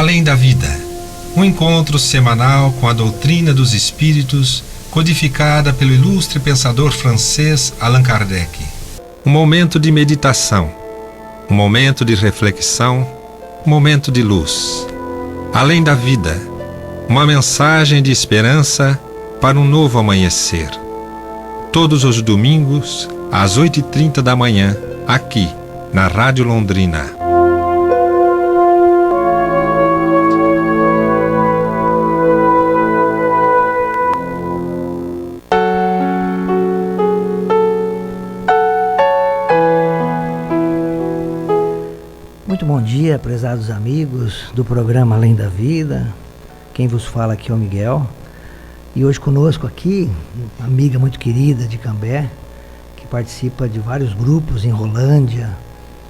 Além da Vida, um encontro semanal com a doutrina dos espíritos, codificada pelo ilustre pensador francês Allan Kardec. Um momento de meditação, um momento de reflexão, um momento de luz. Além da Vida, uma mensagem de esperança para um novo amanhecer. Todos os domingos, às 8h30 da manhã, aqui, na Rádio Londrina. Muito bom dia, prezados amigos do programa Além da Vida. Quem vos fala aqui é o Miguel. E hoje conosco aqui, uma amiga muito querida de Cambé, que participa de vários grupos em Rolândia,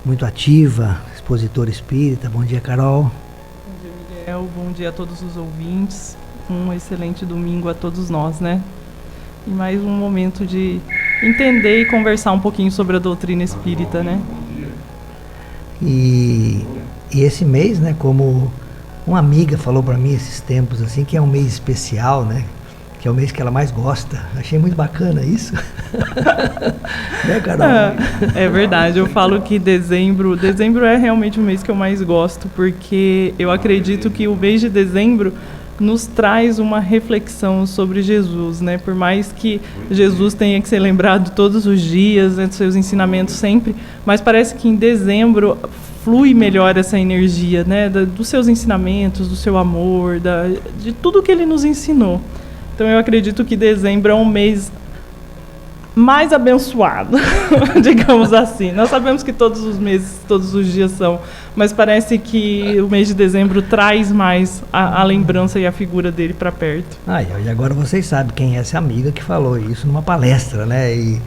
muito ativa, expositora espírita. Bom dia, Carol. Bom dia, Miguel. Bom dia a todos os ouvintes. Um excelente domingo a todos nós, né? E mais um momento de entender e conversar um pouquinho sobre a doutrina espírita, né? E esse mês, né, como uma amiga falou para mim esses tempos, assim, que é um mês especial, né? Que é o mês que ela mais gosta. Achei muito bacana isso. Né, Carol? É verdade, eu falo que dezembro é realmente o mês que eu mais gosto, porque eu acredito que o mês de dezembro nos traz uma reflexão sobre Jesus, né? Por mais que Jesus tenha que ser lembrado todos os dias, né, dos seus ensinamentos sempre, mas parece que em dezembro flui melhor essa energia, né? Dos seus ensinamentos, do seu amor, de tudo que ele nos ensinou. Então eu acredito que dezembro é um mês mais abençoado, digamos assim. Nós sabemos que todos os meses, todos os dias são, mas parece que o mês de dezembro traz mais a lembrança e a figura dele para perto. E agora vocês sabem quem é essa amiga que falou isso numa palestra, né? E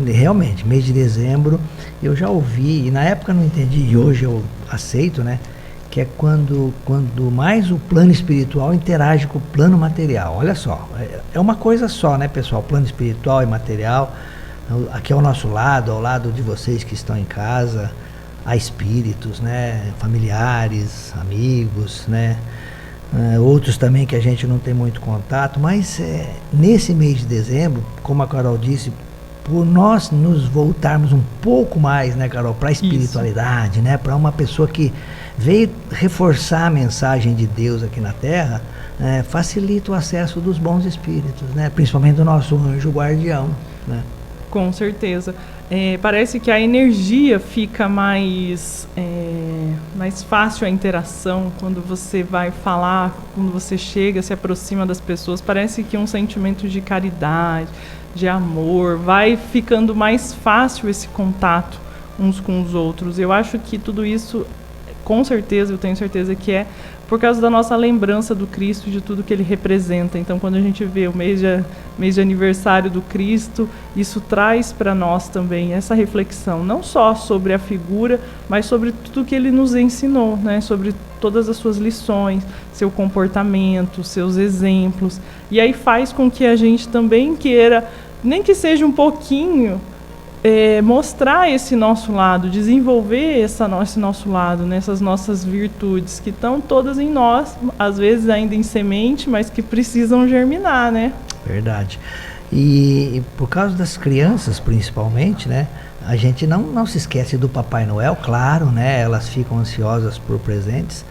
realmente, mês de dezembro, eu já ouvi, e na época não entendi, e hoje eu aceito, né? Que é quando mais o plano espiritual interage com o plano material. Olha só, é uma coisa só, né, pessoal? Plano espiritual e material. Aqui ao nosso lado, ao lado de vocês que estão em casa, há espíritos, né, familiares, amigos, né, outros também que a gente não tem muito contato, mas nesse mês de dezembro, como a Carol disse, por nós nos voltarmos um pouco mais, né, Carol, para a espiritualidade, né, para uma pessoa que veio reforçar a mensagem de Deus aqui na Terra, facilita o acesso dos bons espíritos, né, principalmente do nosso anjo guardião, né. Com certeza. Parece que a energia fica mais fácil a interação quando você vai falar, quando você chega, se aproxima das pessoas. Parece que um sentimento de caridade, de amor, vai ficando mais fácil esse contato uns com os outros. Eu acho que tudo isso, com certeza, eu tenho certeza que é por causa da nossa lembrança do Cristo e de tudo que ele representa. Então, quando a gente vê o mês de aniversário do Cristo, isso traz para nós também essa reflexão, não só sobre a figura, mas sobre tudo que ele nos ensinou, né? Sobre todas as suas lições, seu comportamento, seus exemplos. E aí faz com que a gente também queira, nem que seja um pouquinho, mostrar esse nosso lado, desenvolver esse nosso lado, né, essas nossas virtudes que estão todas em nós, às vezes ainda em semente, mas que precisam germinar, né? Verdade. E por causa das crianças, principalmente, né, a gente não se esquece do Papai Noel, claro, né, elas ficam ansiosas por presentes,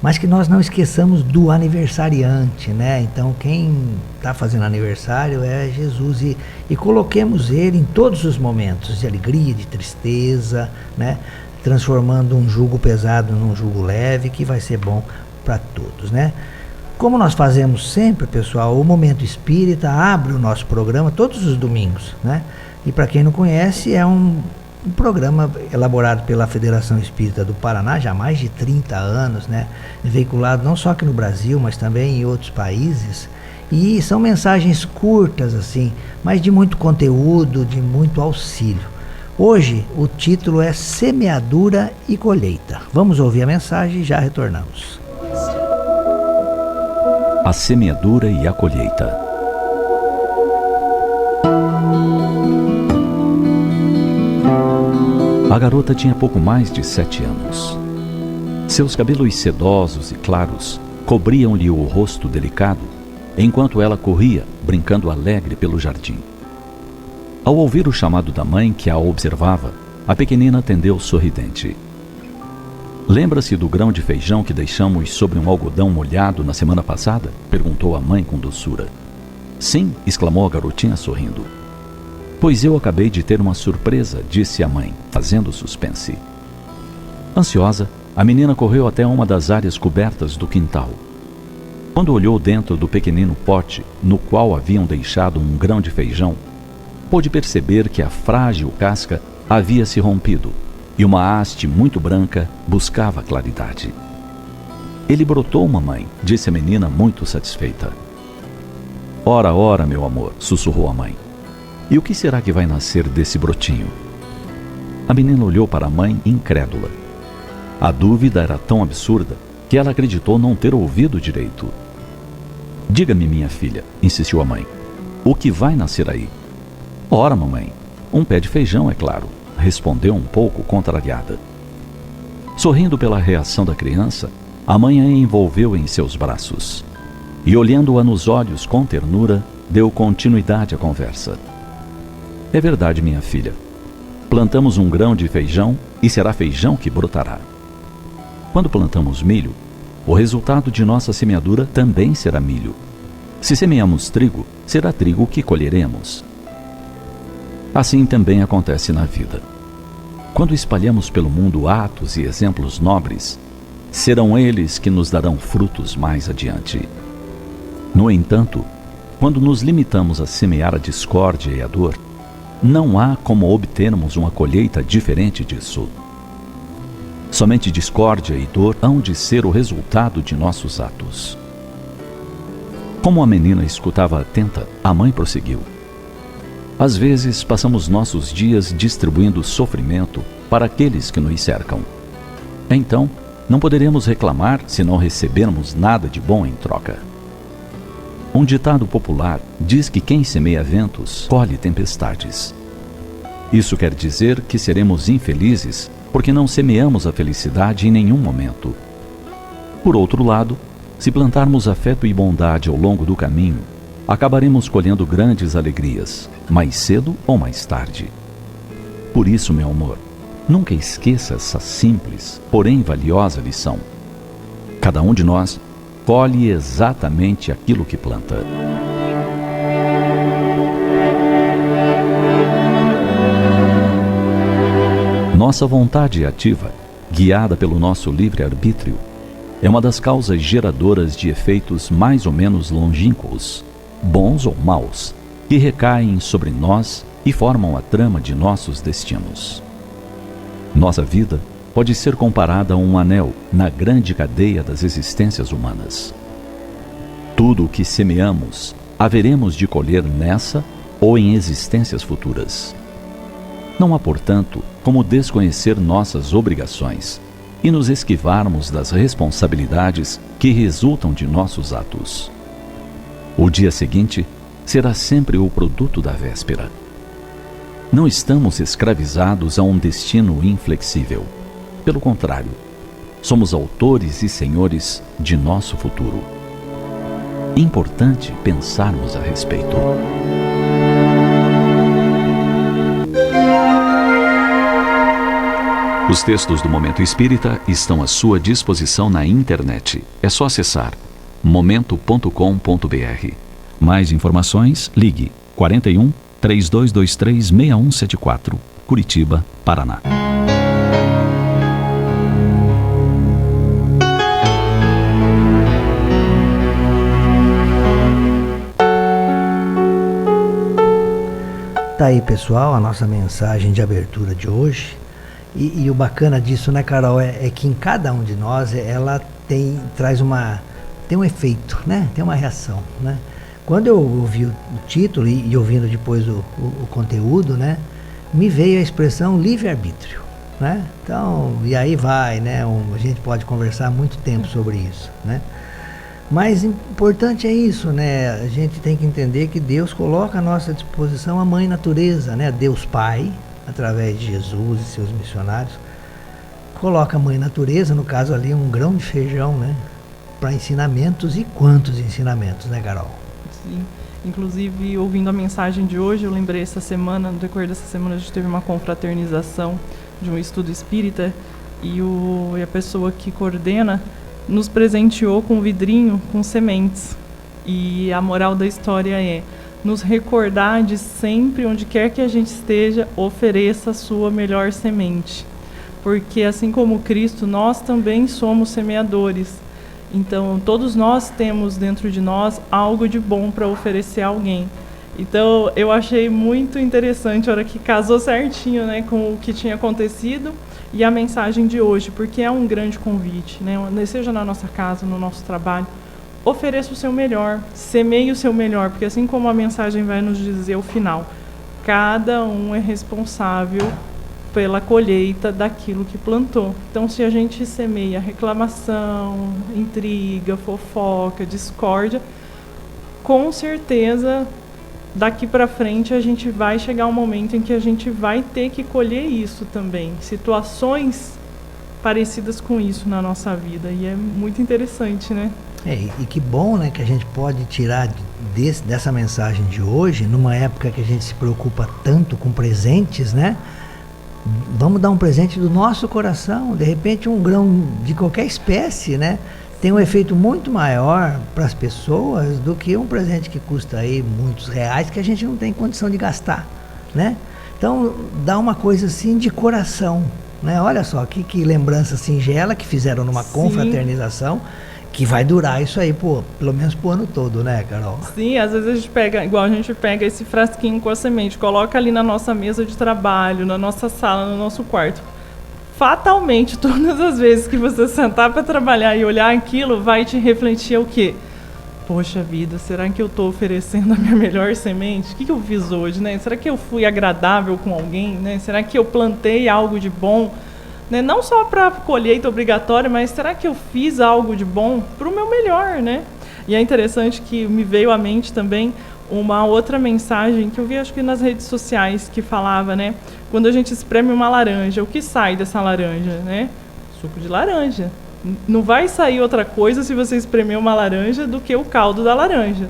mas que nós não esqueçamos do aniversariante, né? Então quem está fazendo aniversário é Jesus e coloquemos ele em todos os momentos de alegria, de tristeza, né? Transformando um jugo pesado num jugo leve, que vai ser bom para todos, né? Como nós fazemos sempre, pessoal, o Momento Espírita abre o nosso programa todos os domingos, né? E para quem não conhece, é um programa elaborado pela Federação Espírita do Paraná, já há mais de 30 anos, né? Veiculado não só aqui no Brasil, mas também em outros países. E são mensagens curtas, assim, mas de muito conteúdo, de muito auxílio. Hoje, o título é Semeadura e Colheita. Vamos ouvir a mensagem e já retornamos. A semeadura e a colheita. A garota tinha pouco mais de 7 anos. Seus cabelos sedosos e claros cobriam-lhe o rosto delicado, enquanto ela corria, brincando alegre pelo jardim. Ao ouvir o chamado da mãe que a observava, a pequenina atendeu sorridente. Lembra-se do grão de feijão que deixamos sobre um algodão molhado na semana passada? Perguntou a mãe com doçura. Sim, exclamou a garotinha sorrindo. Pois eu acabei de ter uma surpresa, disse a mãe, fazendo suspense. Ansiosa, a menina correu até uma das áreas cobertas do quintal. Quando olhou dentro do pequenino pote, no qual haviam deixado um grão de feijão, pôde perceber que a frágil casca havia se rompido e uma haste muito branca buscava claridade. Ele brotou, mamãe, disse a menina muito satisfeita. Ora, ora, meu amor, sussurrou a mãe. E o que será que vai nascer desse brotinho? A menina olhou para a mãe incrédula. A dúvida era tão absurda que ela acreditou não ter ouvido direito. Diga-me, minha filha, insistiu a mãe, o que vai nascer aí? Ora, mamãe, um pé de feijão, é claro, respondeu um pouco contrariada. Sorrindo pela reação da criança, a mãe a envolveu em seus braços e, olhando-a nos olhos com ternura, deu continuidade à conversa. É verdade, minha filha. Plantamos um grão de feijão e será feijão que brotará. Quando plantamos milho, o resultado de nossa semeadura também será milho. Se semeamos trigo, será trigo que colheremos. Assim também acontece na vida. Quando espalhamos pelo mundo atos e exemplos nobres, serão eles que nos darão frutos mais adiante. No entanto, quando nos limitamos a semear a discórdia e a dor, não há como obtermos uma colheita diferente disso. Somente discórdia e dor hão de ser o resultado de nossos atos. Como a menina escutava atenta, a mãe prosseguiu. Às vezes passamos nossos dias distribuindo sofrimento para aqueles que nos cercam. Então, não poderemos reclamar se não recebermos nada de bom em troca. Um ditado popular diz que quem semeia ventos, colhe tempestades. Isso quer dizer que seremos infelizes porque não semeamos a felicidade em nenhum momento. Por outro lado, se plantarmos afeto e bondade ao longo do caminho, acabaremos colhendo grandes alegrias, mais cedo ou mais tarde. Por isso, meu amor, nunca esqueça essa simples, porém valiosa lição. Cada um de nós colhe exatamente aquilo que planta. Nossa vontade ativa, guiada pelo nosso livre-arbítrio, é uma das causas geradoras de efeitos mais ou menos longínquos, bons ou maus, que recaem sobre nós e formam a trama de nossos destinos. Nossa vida pode ser comparada a um anel na grande cadeia das existências humanas. Tudo o que semeamos, haveremos de colher nessa ou em existências futuras. Não há, portanto, como desconhecer nossas obrigações e nos esquivarmos das responsabilidades que resultam de nossos atos. O dia seguinte será sempre o produto da véspera. Não estamos escravizados a um destino inflexível. Pelo contrário, somos autores e senhores de nosso futuro. Importante pensarmos a respeito. Os textos do Momento Espírita estão à sua disposição na internet. É só acessar momento.com.br. Mais informações, ligue 41 3223 6174, Curitiba, Paraná. Tá aí, pessoal, a nossa mensagem de abertura de hoje. E o bacana disso, né, Carol, é que em cada um de nós ela tem um efeito, né? Tem uma reação, né? Quando eu ouvi o título e ouvindo depois o conteúdo, né, me veio a expressão livre-arbítrio, né? Então, e aí vai, né? A gente pode conversar muito tempo sobre isso, né? Mas importante é isso, né? A gente tem que entender que Deus coloca à nossa disposição a Mãe Natureza, né? Deus Pai, através de Jesus e seus missionários, coloca a Mãe Natureza, no caso ali um grão de feijão, né? Para ensinamentos, e quantos ensinamentos, né, Carol? Sim. Inclusive, ouvindo a mensagem de hoje, eu lembrei essa semana, no decorrer dessa semana, a gente teve uma confraternização de um estudo espírita e a pessoa que coordena nos presenteou com um vidrinho com sementes. E a moral da história é nos recordar de sempre, onde quer que a gente esteja, ofereça a sua melhor semente. Porque assim como Cristo, nós também somos semeadores. Então, todos nós temos dentro de nós algo de bom para oferecer a alguém. Então, eu achei muito interessante a hora que casou certinho, né, com o que tinha acontecido e a mensagem de hoje, porque é um grande convite, né, seja na nossa casa, no nosso trabalho, ofereça o seu melhor, semeie o seu melhor, porque assim como a mensagem vai nos dizer o final, cada um é responsável pela colheita daquilo que plantou. Então, se a gente semeia reclamação, intriga, fofoca, discórdia, com certeza, daqui para frente, a gente vai chegar um momento em que a gente vai ter que colher isso também. Situações parecidas com isso na nossa vida. E é muito interessante, né? E que bom, né, que a gente pode tirar dessa mensagem de hoje, numa época que a gente se preocupa tanto com presentes, né? Vamos dar um presente do nosso coração. De repente, um grão de qualquer espécie, né, tem um efeito muito maior para as pessoas do que um presente que custa aí muitos reais, que a gente não tem condição de gastar, né? Então, dá uma coisa assim de coração, né? Olha só, que lembrança singela que fizeram numa confraternização, que vai durar isso aí, pelo menos pro ano todo, né, Carol? Sim, às vezes a gente pega, igual a gente pega esse frasquinho com a semente, coloca ali na nossa mesa de trabalho, na nossa sala, no nosso quarto. Fatalmente, todas as vezes que você sentar para trabalhar e olhar aquilo, vai te refletir o quê? Poxa vida, será que eu estou oferecendo a minha melhor semente? O que eu fiz hoje, né? Será que eu fui agradável com alguém, né? Será que eu plantei algo de bom? Né? Não só para colheita obrigatória, mas será que eu fiz algo de bom para o meu melhor, né? E é interessante que me veio à mente também uma outra mensagem que eu vi, acho que nas redes sociais, que falava, né? Quando a gente espreme uma laranja, o que sai dessa laranja, né? Suco de laranja. Não vai sair outra coisa se você espremer uma laranja do que o caldo da laranja.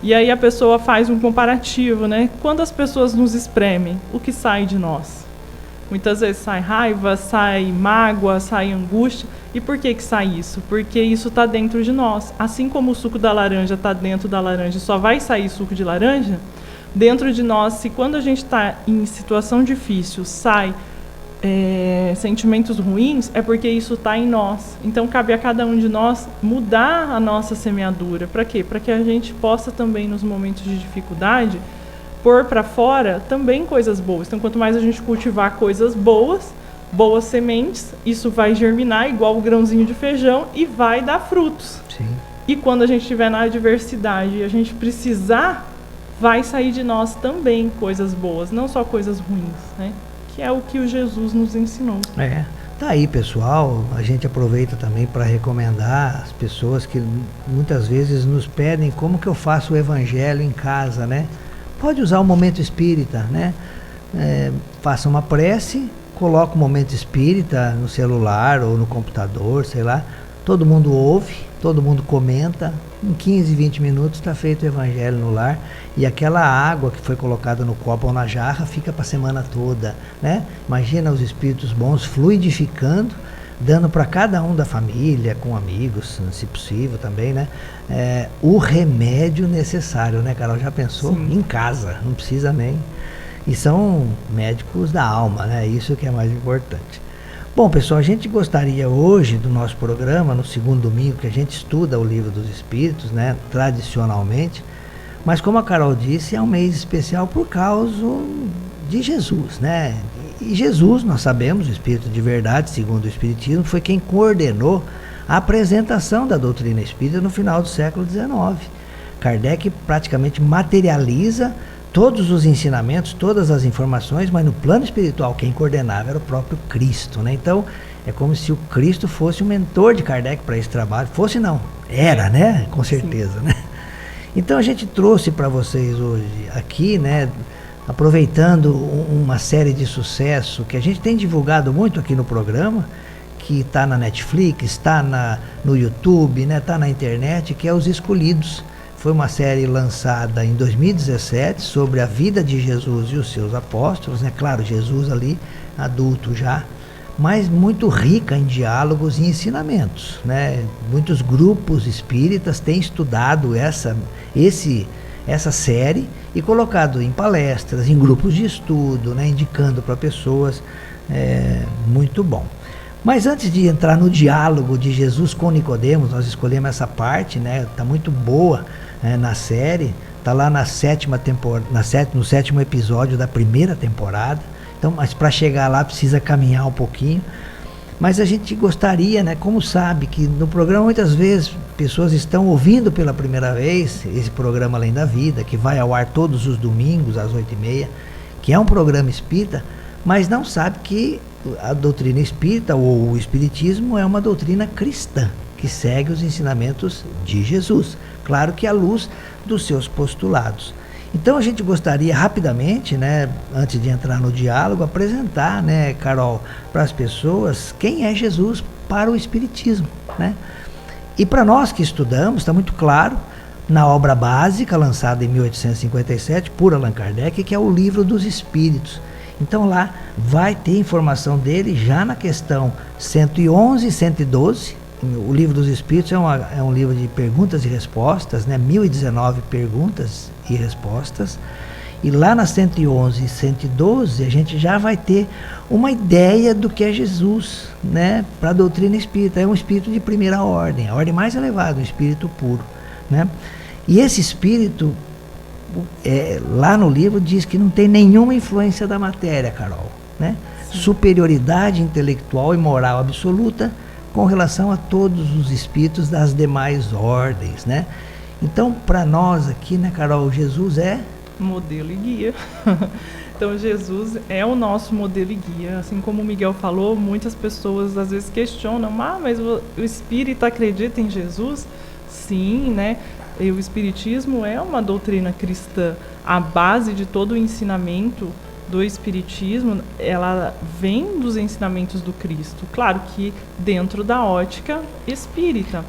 E aí a pessoa faz um comparativo, né? Quando as pessoas nos espremem, o que sai de nós? Muitas vezes sai raiva, sai mágoa, sai angústia. E por que sai isso? Porque isso está dentro de nós. Assim como o suco da laranja está dentro da laranja e só vai sair suco de laranja, dentro de nós, se quando a gente está em situação difícil, sai sentimentos ruins, é porque isso está em nós. Então, cabe a cada um de nós mudar a nossa semeadura. Para quê? Para que a gente possa também, nos momentos de dificuldade, pôr para fora também coisas boas. Então, quanto mais a gente cultivar coisas boas, boas sementes, isso vai germinar igual o grãozinho de feijão e vai dar frutos. Sim. E quando a gente estiver na adversidade e a gente precisar, vai sair de nós também coisas boas, não só coisas ruins, né? Que é o que o Jesus nos ensinou. Tá aí, pessoal. A gente aproveita também para recomendar as pessoas que muitas vezes nos pedem como que eu faço o evangelho em casa, né? Pode usar o momento espírita, né? Faça uma prece, coloca o momento espírita no celular ou no computador, sei lá. Todo mundo ouve, todo mundo comenta. Em 15, 20 minutos está feito o evangelho no lar. E aquela água que foi colocada no copo ou na jarra fica para a semana toda, né? Imagina os espíritos bons fluidificando, dando para cada um da família, com amigos, se possível também, né? O remédio necessário, né, Carol? Já pensou? Sim. Em casa, não precisa nem. E são médicos da alma, né? Isso que é mais importante. Bom, pessoal, a gente gostaria hoje do nosso programa, no segundo domingo, que a gente estuda o Livro dos Espíritos, né? Tradicionalmente. Mas como a Carol disse, é um mês especial por causa de Jesus, né? E Jesus, nós sabemos, o Espírito de verdade, segundo o Espiritismo, foi quem coordenou a apresentação da doutrina espírita no final do século XIX. Kardec praticamente materializa todos os ensinamentos, todas as informações, mas no plano espiritual quem coordenava era o próprio Cristo, né? Então, é como se o Cristo fosse o mentor de Kardec para esse trabalho. Fosse não, era, né? Com certeza, né? Então a gente trouxe para vocês hoje aqui, né, aproveitando uma série de sucesso que a gente tem divulgado muito aqui no programa, que está na Netflix, está no YouTube, né, está na internet, que é Os Escolhidos. Foi uma série lançada em 2017 sobre a vida de Jesus e os seus apóstolos, né? Claro, Jesus ali adulto já, mas muito rica em diálogos e ensinamentos, né? Muitos grupos espíritas têm estudado essa série e colocado em palestras, em grupos de estudo, né? Indicando para pessoas, muito bom. Mas antes de entrar no diálogo de Jesus com Nicodemos, nós escolhemos essa parte, né? Tá muito boa, na série, tá lá no 7º episódio da primeira temporada. Então, mas para chegar lá precisa caminhar um pouquinho. Mas a gente gostaria, né, como sabe que no programa muitas vezes pessoas estão ouvindo pela primeira vez esse programa Além da Vida, que vai ao ar todos os domingos às 8h30, que é um programa espírita, mas não sabe que a doutrina espírita ou o espiritismo é uma doutrina cristã, que segue os ensinamentos de Jesus, claro que à luz dos seus postulados. Então a gente gostaria rapidamente, né, antes de entrar no diálogo, apresentar, né, Carol, para as pessoas quem é Jesus para o Espiritismo, né? E para nós que estudamos, está muito claro, na obra básica, lançada em 1857 por Allan Kardec, que é o Livro dos Espíritos. Então lá vai ter informação dele já na questão 111 e 112. O Livro dos Espíritos é um livro de perguntas e respostas, né? 1019 perguntas e respostas. E lá na 111 e 112 a gente já vai ter uma ideia do que é Jesus, né? Para a doutrina espírita. É um espírito de primeira ordem, a ordem mais elevada, um espírito puro, né? E esse espírito, lá no livro diz que não tem nenhuma influência da matéria, Carol, né? Superioridade intelectual e moral absoluta com relação a todos os espíritos das demais ordens, né? Então, para nós aqui, né, Carol, Jesus é modelo e guia. Então, Jesus é o nosso modelo e guia. Assim como o Miguel falou, muitas pessoas às vezes questionam, mas o espírita acredita em Jesus? Sim, né? E o espiritismo é uma doutrina cristã. A base de todo o ensinamento do espiritismo, ela vem dos ensinamentos do Cristo. Claro que dentro da ótica espírita,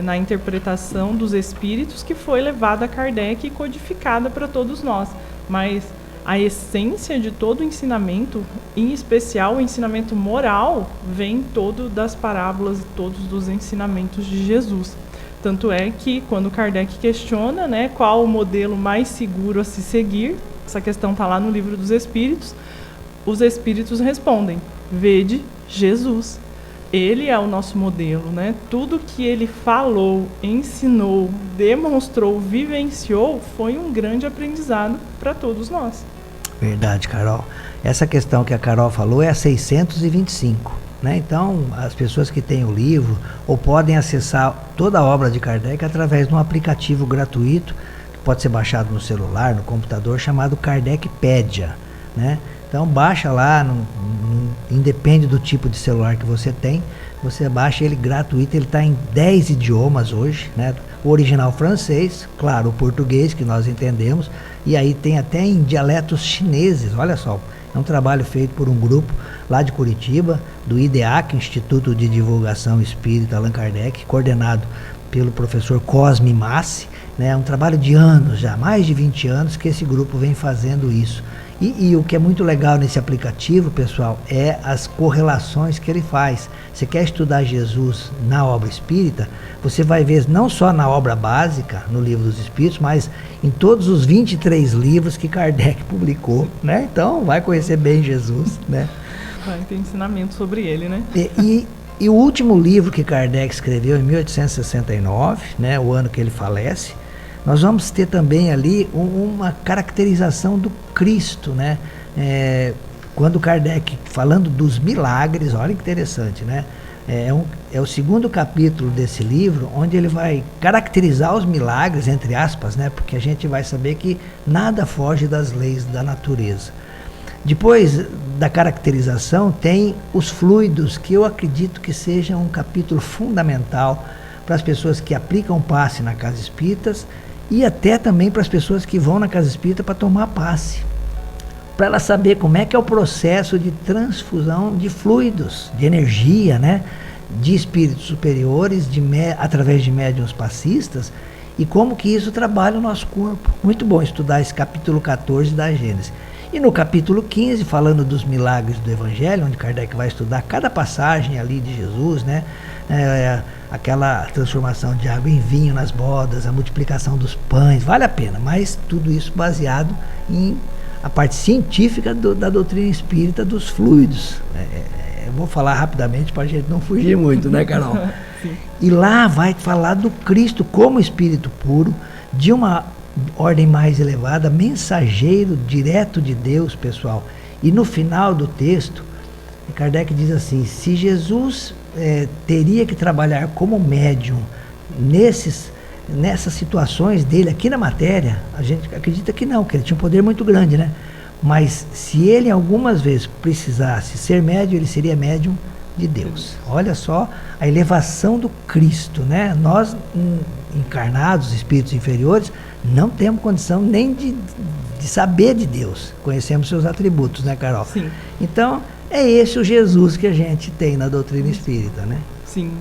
na interpretação dos espíritos que foi levada a Kardec e codificada para todos nós. Mas a essência de todo o ensinamento, em especial o ensinamento moral, vem todo das parábolas e todos dos ensinamentos de Jesus. Tanto é que quando Kardec questiona, né, qual o modelo mais seguro a se seguir, essa questão está lá no Livro dos Espíritos, os espíritos respondem: vede Jesus. Ele é o nosso modelo, né? Tudo que ele falou, ensinou, demonstrou, vivenciou, foi um grande aprendizado para todos nós. Verdade, Carol. Essa questão que a Carol falou é a 625. Né? Então, as pessoas que têm o livro ou podem acessar toda a obra de Kardec através de um aplicativo gratuito que pode ser baixado no celular, no computador, chamado Kardecpedia, né? Então baixa lá, independe do tipo de celular que você tem, você baixa ele gratuito, ele está em 10 idiomas hoje, né? O original francês, claro, o português que nós entendemos, e aí tem até em dialetos chineses, olha só. É um trabalho feito por um grupo lá de Curitiba, do IDEAC, Instituto de Divulgação Espírita Allan Kardec, coordenado pelo professor Cosme Massi, né? É um trabalho de anos já, mais de 20 anos que esse grupo vem fazendo isso. E o que é muito legal nesse aplicativo, pessoal, é as correlações que ele faz. Você quer estudar Jesus na obra espírita, você vai ver não só na obra básica, no Livro dos Espíritos, mas em todos os 23 livros que Kardec publicou, né? Então, vai conhecer bem Jesus, né? Vai ter ensinamento sobre ele, né? E o último livro que Kardec escreveu em 1869, né, o ano que ele falece, nós vamos ter também ali uma caracterização do Cristo, né? Quando Kardec, falando dos milagres, olha que interessante, né? É o segundo capítulo desse livro, onde ele vai caracterizar os milagres, entre aspas, né? Porque a gente vai saber que nada foge das leis da natureza. Depois da caracterização tem os fluidos, que eu acredito que seja um capítulo fundamental para as pessoas que aplicam passe na casa espíritas e até também para as pessoas que vão na casa espírita para tomar passe. para ela saber como é que é o processo de transfusão de fluidos, de energia, né? De espíritos superiores, através de médiuns passistas, e como que isso trabalha o nosso corpo. Muito bom estudar esse capítulo 14 da Gênesis. E no capítulo 15, falando dos milagres do Evangelho, onde Kardec vai estudar cada passagem ali de Jesus, né? Aquela transformação de água em vinho nas bodas, a multiplicação dos pães, vale a pena, mas tudo isso baseado em a parte científica da doutrina espírita dos fluidos. Eu vou falar rapidamente para a gente não fugir muito, né, Carol? E lá vai falar do Cristo como espírito puro, de uma ordem mais elevada, mensageiro direto de Deus, pessoal. E no final do texto, Kardec diz assim: se Jesus teria que trabalhar como médium nessas situações dele aqui na matéria, a gente acredita que não, que ele tinha um poder muito grande, né? Mas se ele algumas vezes precisasse ser médium, ele seria médium de Deus. Olha só a elevação do Cristo, né? Nós, encarnados, espíritos inferiores, não temos condição nem de saber de Deus. Conhecemos seus atributos, né, Carol? Sim. Então, é esse o Jesus que a gente tem na doutrina espírita, né? Sim.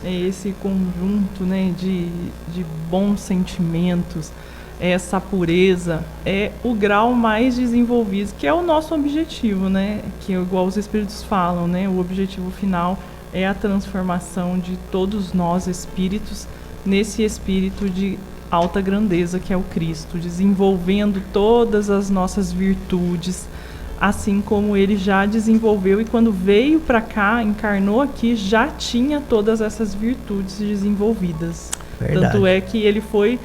É esse conjunto, né, de bons sentimentos, essa pureza, é o grau mais desenvolvido, que é o nosso objetivo, né? Que igual os espíritos falam, né? O objetivo final é a transformação de todos nós espíritos nesse espírito de alta grandeza que é o Cristo, desenvolvendo todas as nossas virtudes, assim como ele já desenvolveu, e quando veio para cá, encarnou aqui, já tinha todas essas virtudes desenvolvidas. Verdade. Tanto é que ele foi...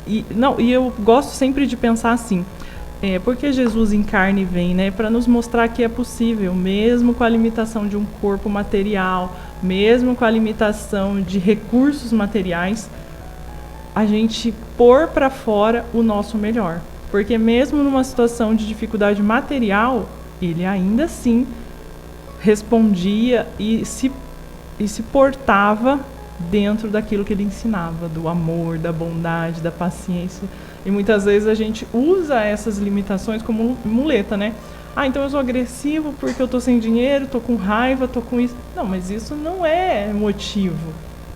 e eu gosto sempre de pensar assim, porque Jesus encarna e vem, né, para nos mostrar que é possível, mesmo com a limitação de um corpo material, mesmo com a limitação de recursos materiais, a gente pôr para fora o nosso melhor. Porque mesmo numa situação de dificuldade material, ele ainda assim respondia e se portava dentro daquilo que ele ensinava, do amor, da bondade, da paciência. E muitas vezes a gente usa essas limitações como muleta, né? Então eu sou agressivo porque eu estou sem dinheiro, estou com raiva, estou com isso. Não, mas isso não é motivo,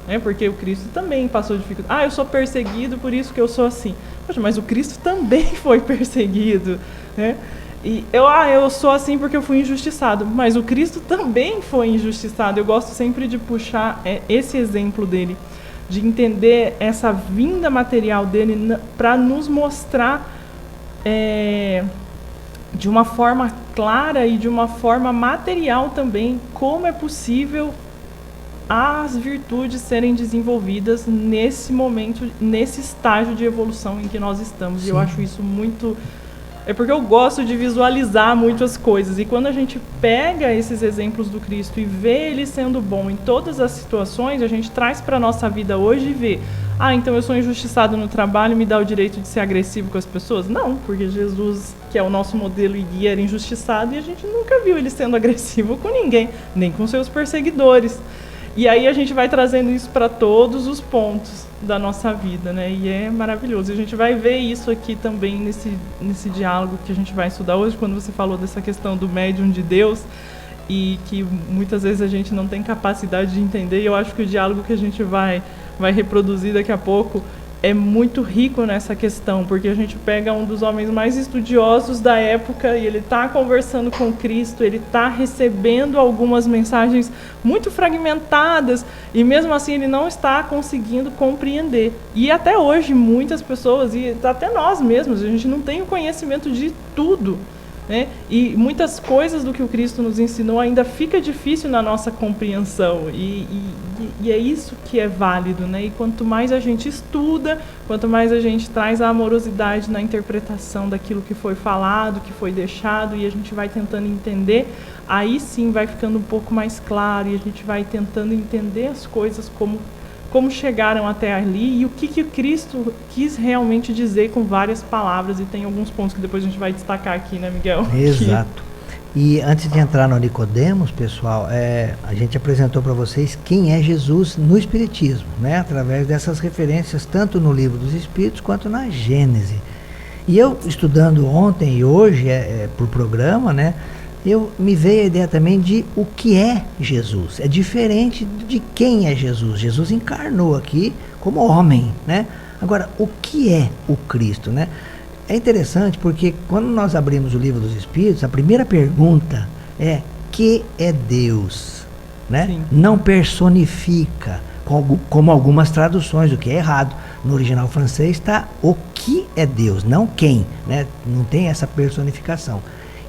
né? Porque o Cristo também passou dificuldade. Eu sou perseguido, por isso que eu sou assim. Poxa, mas o Cristo também foi perseguido, né? E eu sou assim porque eu fui injustiçado, mas o Cristo também foi injustiçado. Eu gosto sempre de puxar esse exemplo dele, de entender essa vinda material dele para nos mostrar de uma forma clara e de uma forma material também como é possível as virtudes serem desenvolvidas nesse momento, nesse estágio de evolução em que nós estamos. Sim. E eu acho isso muito... porque eu gosto de visualizar muitas coisas. E quando a gente pega esses exemplos do Cristo e vê ele sendo bom em todas as situações, a gente traz para a nossa vida hoje e vê... então eu sou injustiçado no trabalho, me dá o direito de ser agressivo com as pessoas? Não, porque Jesus, que é o nosso modelo e guia, era injustiçado e a gente nunca viu ele sendo agressivo com ninguém, nem com seus perseguidores. E aí a gente vai trazendo isso para todos os pontos da nossa vida, né? E é maravilhoso. E a gente vai ver isso aqui também nesse diálogo que a gente vai estudar hoje, quando você falou dessa questão do médium de Deus, e que muitas vezes a gente não tem capacidade de entender. E eu acho que o diálogo que a gente vai reproduzir daqui a pouco é muito rico nessa questão, porque a gente pega um dos homens mais estudiosos da época e ele está conversando com Cristo, ele está recebendo algumas mensagens muito fragmentadas e mesmo assim ele não está conseguindo compreender. E até hoje muitas pessoas, e até nós mesmos, a gente não tem o conhecimento de tudo, né? E muitas coisas do que o Cristo nos ensinou ainda fica difícil na nossa compreensão e é isso que é válido, né? E quanto mais a gente estuda, quanto mais a gente traz a amorosidade na interpretação daquilo que foi falado, que foi deixado, e a gente vai tentando entender, aí sim vai ficando um pouco mais claro, e a gente vai tentando entender as coisas como chegaram até ali e o que o Cristo quis realmente dizer com várias palavras. E tem alguns pontos que depois a gente vai destacar aqui, né, Miguel? Exato. E antes de entrar no Nicodemos, pessoal, a gente apresentou para vocês quem é Jesus no Espiritismo, né? Através dessas referências, tanto no Livro dos Espíritos quanto na Gênese. E eu, estudando ontem e hoje, por programa, né, me veio a ideia também de o que é Jesus. É diferente de quem é Jesus. Jesus encarnou aqui como homem, né? Agora, o que é o Cristo, né? É interessante porque quando nós abrimos o Livro dos Espíritos, a primeira pergunta é: que é Deus? Né? Sim. Não personifica, como algumas traduções, o que é errado. No original francês está o que é Deus, não quem, né? Não tem essa personificação.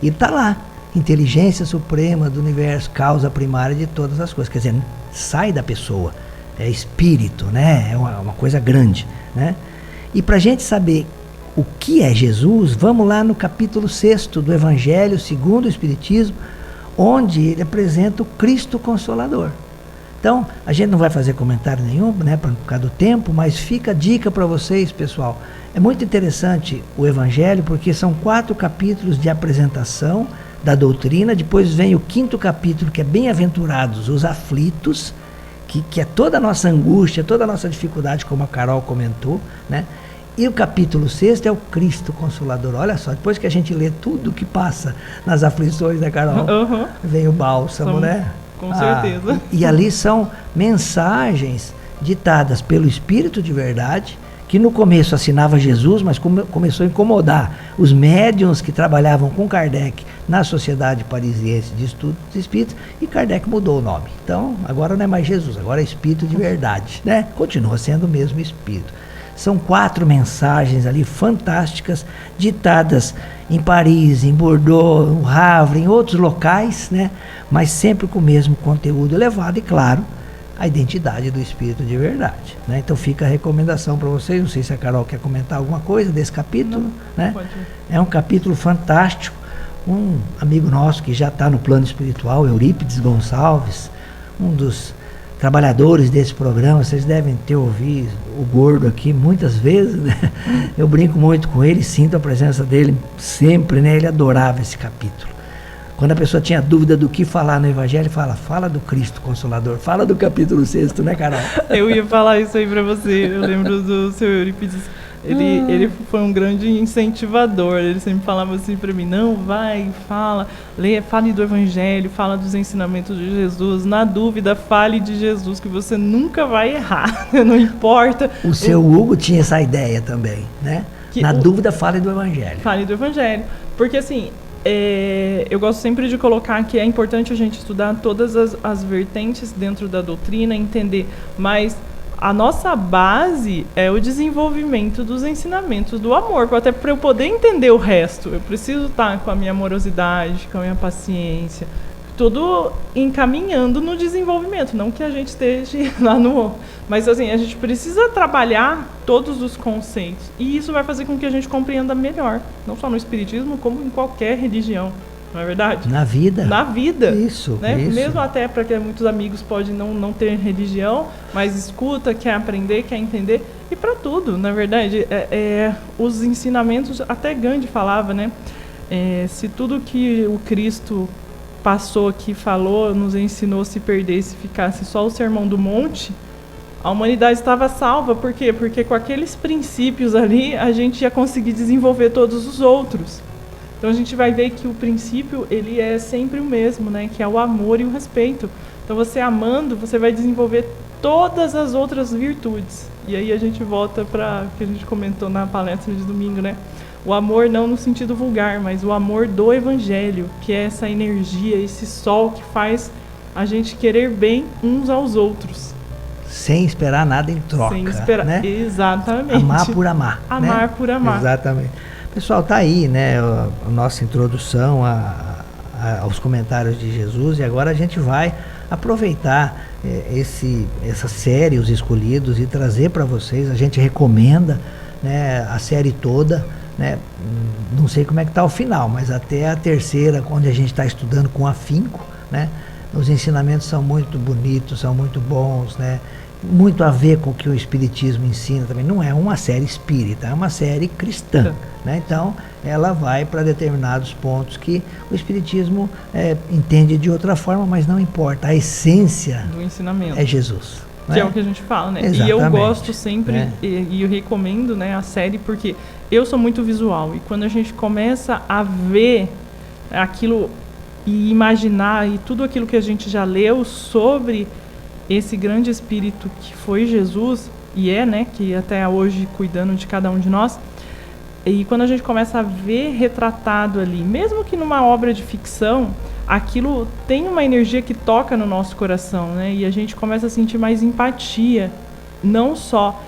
E está lá, inteligência suprema do universo, causa primária de todas as coisas. Quer dizer, sai da pessoa, é espírito, né? É uma coisa grande, né? E para a gente saber o que é Jesus, vamos lá no capítulo 6 do Evangelho segundo o Espiritismo, onde ele apresenta o Cristo Consolador. Então, a gente não vai fazer comentário nenhum, né, por causa do tempo, mas fica a dica para vocês, pessoal. É muito interessante o Evangelho, porque são 4 capítulos de apresentação da doutrina, depois vem o 5º capítulo, que é Bem-aventurados os aflitos, que é toda a nossa angústia, toda a nossa dificuldade, como a Carol comentou, né? E o capítulo 6 é o Cristo Consolador. Olha só, depois que a gente lê tudo que passa nas aflições, né, Carol? Vem o bálsamo, né? Com certeza. E ali são mensagens ditadas pelo Espírito de Verdade, que no começo assinava Jesus, mas começou a incomodar os médiuns que trabalhavam com Kardec na Sociedade Parisiense de Estudos Espíritas, e Kardec mudou o nome. Então, agora não é mais Jesus, agora é Espírito de Verdade, né? Continua sendo o mesmo Espírito. São 4 mensagens ali fantásticas, ditadas em Paris, em Bordeaux, no Havre, em outros locais, né? Mas sempre com o mesmo conteúdo elevado e, claro, a identidade do Espírito de Verdade, né? Então fica a recomendação para vocês. Não sei se a Carol quer comentar alguma coisa desse capítulo. Não, né? Pode. É um capítulo fantástico. Um amigo nosso que já está no plano espiritual, Eurípides Gonçalves, um dos trabalhadores desse programa, vocês devem ter ouvido o Gordo aqui muitas vezes, né? Eu brinco muito com ele, sinto a presença dele sempre, né? Ele adorava esse capítulo. Quando a pessoa tinha dúvida do que falar no Evangelho, fala do Cristo Consolador, fala do capítulo 6, né, Carol? Eu ia falar isso aí pra você, eu lembro do seu Eurípides. Ele foi um grande incentivador. Ele sempre falava assim para mim: não, vai, fale do Evangelho, fala dos ensinamentos de Jesus. Na dúvida, fale de Jesus, que você nunca vai errar. Não importa. O seu Hugo tinha essa ideia também, né? Na dúvida, fale do Evangelho. Fale do Evangelho. Porque assim, eu gosto sempre de colocar que é importante a gente estudar todas as vertentes dentro da doutrina, entender, mas a nossa base é o desenvolvimento dos ensinamentos do amor. Até para eu poder entender o resto, eu preciso estar com a minha amorosidade, com a minha paciência, tudo encaminhando no desenvolvimento. Não que a gente esteja lá no... Mas assim, a gente precisa trabalhar todos os conceitos. E isso vai fazer com que a gente compreenda melhor. Não só no Espiritismo, como em qualquer religião. Não é verdade? Na vida. Na vida. Isso, né? isso. Mesmo até para que muitos amigos podem não ter religião, mas escuta, quer aprender, quer entender. E para tudo, na verdade. Os ensinamentos, até Gandhi falava, né? Se tudo que o Cristo passou aqui, falou, nos ensinou, se perdesse, ficasse só o Sermão do Monte, a humanidade estava salva. Por quê? Porque com aqueles princípios ali, a gente ia conseguir desenvolver todos os outros. Então a gente vai ver que o princípio, ele é sempre o mesmo, né? Que é o amor e o respeito. Então você amando, você vai desenvolver todas as outras virtudes. E aí a gente volta para o que a gente comentou na palestra de domingo, né? O amor não no sentido vulgar, mas o amor do Evangelho, que é essa energia, esse sol que faz a gente querer bem uns aos outros. Sem esperar nada em troca. Sem esperar, né? Exatamente. Amar por amar. Amar, né? Por amar. Exatamente. Pessoal, tá aí, né, a nossa introdução aos comentários de Jesus, e agora a gente vai aproveitar essa série, Os Escolhidos, e trazer para vocês. A gente recomenda, né, a série toda, né? Não sei como é que está o final, mas até a terceira, onde a gente está estudando com afinco, né? Os ensinamentos são muito bonitos, são muito bons, né? Muito a ver com o que o Espiritismo ensina também. Não é uma série espírita, é uma série cristã, né? Então ela vai para determinados pontos que o Espiritismo entende de outra forma, mas não importa, a essência do ensinamento é Jesus. Que é o que a gente fala, né? Exatamente. E eu gosto sempre, e eu recomendo, né, a série, porque eu sou muito visual. E quando a gente começa a ver aquilo e imaginar, e tudo aquilo que a gente já leu sobre esse grande espírito que foi Jesus, e né, que até hoje cuidando de cada um de nós, e quando a gente começa a ver retratado ali, mesmo que numa obra de ficção, aquilo tem uma energia que toca no nosso coração, né? E a gente começa a sentir mais empatia, não só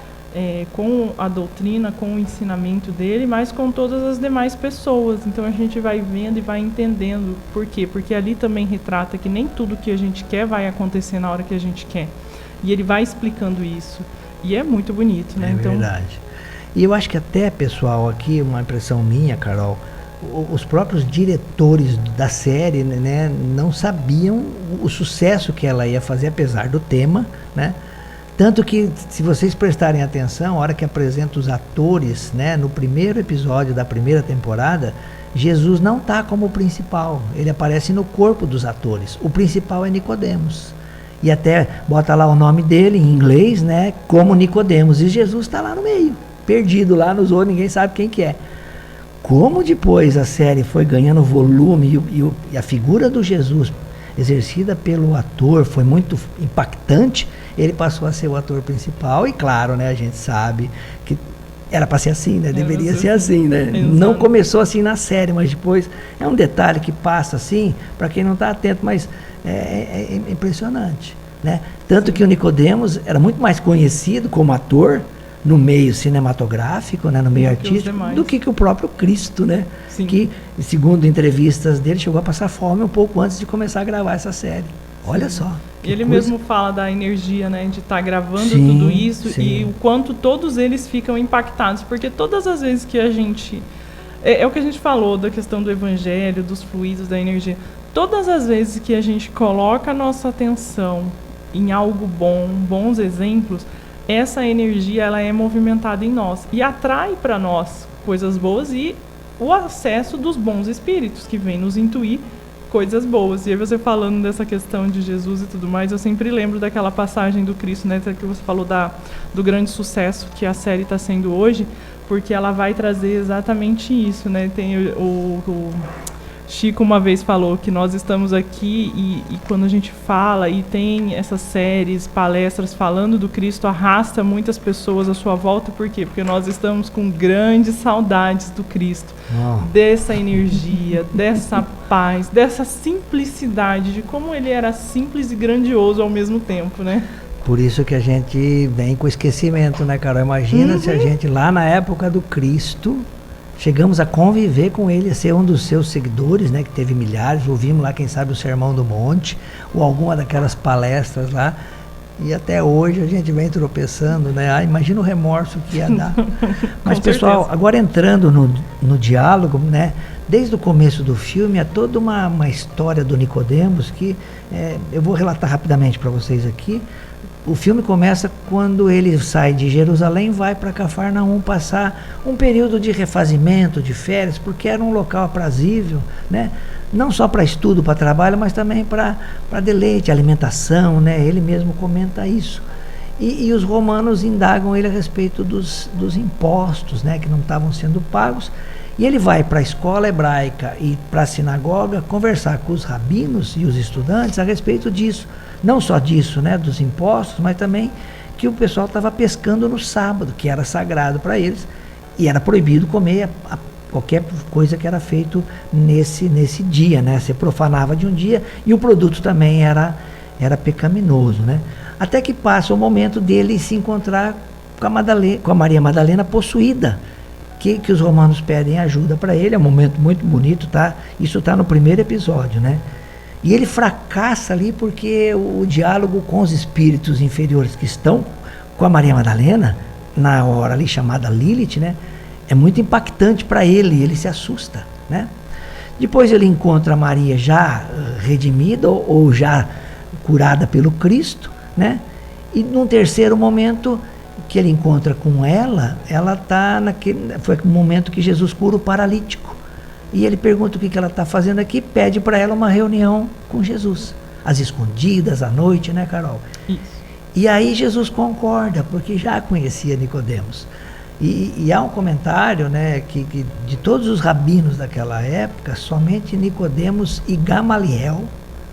com a doutrina, com o ensinamento dele, mas com todas as demais pessoas. Então a gente vai vendo e vai entendendo. Por quê? Porque ali também retrata que nem tudo que a gente quer vai acontecer na hora que a gente quer. E ele vai explicando isso. E é muito bonito, né? É verdade. E eu acho que até, pessoal, aqui, uma impressão minha, Carol, os próprios diretores da série, né, não sabiam o sucesso que ela ia fazer, apesar do tema, né? Tanto que, se vocês prestarem atenção, a hora que apresenta os atores, né, no primeiro episódio da primeira temporada, Jesus não está como o principal, ele aparece no corpo dos atores. O principal é Nicodemos. E até bota lá o nome dele em inglês, né, como Nicodemos, e Jesus está lá no meio, perdido lá nos outros, ninguém sabe quem que é. Como depois a série foi ganhando volume e a figura do Jesus exercida pelo ator foi muito impactante, ele passou a ser o ator principal. E claro, né, a gente sabe que era para ser assim, né, deveria ser assim, né. Não começou assim na série, mas depois é um detalhe que passa assim, para quem não está atento, mas é impressionante, né. Tanto que o Nicodemos era muito mais conhecido como ator no meio cinematográfico, né, no meio artístico, do que o próprio Cristo, né? Sim. Que, segundo entrevistas dele, chegou a passar fome um pouco antes de começar a gravar essa série. Olha só. Ele mesmo fala da energia, né, de estar gravando tudo isso e o quanto todos eles ficam impactados, porque todas as vezes que a gente... É o que a gente falou da questão do evangelho, dos fluidos, da energia. Todas as vezes que a gente coloca a nossa atenção em algo bom, bons exemplos, essa energia ela é movimentada em nós e atrai para nós coisas boas e o acesso dos bons espíritos que vêm nos intuir coisas boas. E aí você falando dessa questão de Jesus e tudo mais, eu sempre lembro daquela passagem do Cristo, né, que você falou do grande sucesso que a série está sendo hoje, porque ela vai trazer exatamente isso, né? Tem o Chico uma vez falou que nós estamos aqui e quando a gente fala e tem essas séries, palestras falando do Cristo, arrasta muitas pessoas à sua volta. Por quê? Porque nós estamos com grandes saudades do Cristo, dessa energia, dessa paz, dessa simplicidade, de como ele era simples e grandioso ao mesmo tempo, né? Por isso que a gente vem com esquecimento, né, Carol? Imagina se a gente lá na época do Cristo... Chegamos a conviver com ele, a ser um dos seus seguidores, né, que teve milhares, ouvimos lá, quem sabe, o Sermão do Monte, ou alguma daquelas palestras lá, e até hoje a gente vem tropeçando, né? Imagina o remorso que ia dar. Mas, pessoal, agora entrando no diálogo, né, desde o começo do filme, há toda uma história do Nicodemos, que eu vou relatar rapidamente para vocês aqui. O filme começa quando ele sai de Jerusalém, vai para Cafarnaum passar um período de refazimento, de férias, porque era um local aprazível, né? Não só para estudo, para trabalho, mas também para deleite, alimentação, né? Ele mesmo comenta isso. E os romanos indagam ele a respeito dos impostos, né? Que não estavam sendo pagos. E ele vai para a escola hebraica e para a sinagoga conversar com os rabinos e os estudantes a respeito disso. Não só disso, né, dos impostos, mas também que o pessoal estava pescando no sábado, que era sagrado para eles, e era proibido comer qualquer coisa que era feito nesse dia, né? Você profanava de um dia e o produto também era pecaminoso, né? Até que passa o momento dele se encontrar com a Maria Madalena possuída, que os romanos pedem ajuda para ele. É um momento muito bonito, tá? Isso está no primeiro episódio, né? E ele fracassa ali porque o diálogo com os espíritos inferiores que estão com a Maria Madalena, na hora ali chamada Lilith, né, é muito impactante para ele se assusta, né? Depois ele encontra a Maria já redimida ou já curada pelo Cristo, né? E num terceiro momento que ele encontra com ela está foi o momento que Jesus cura o paralítico. E ele pergunta o que ela está fazendo aqui, pede para ela uma reunião com Jesus. Às escondidas, à noite, né, Carol? Isso. E aí Jesus concorda, porque já conhecia Nicodemos. E há um comentário, né, que de todos os rabinos daquela época, somente Nicodemos e Gamaliel,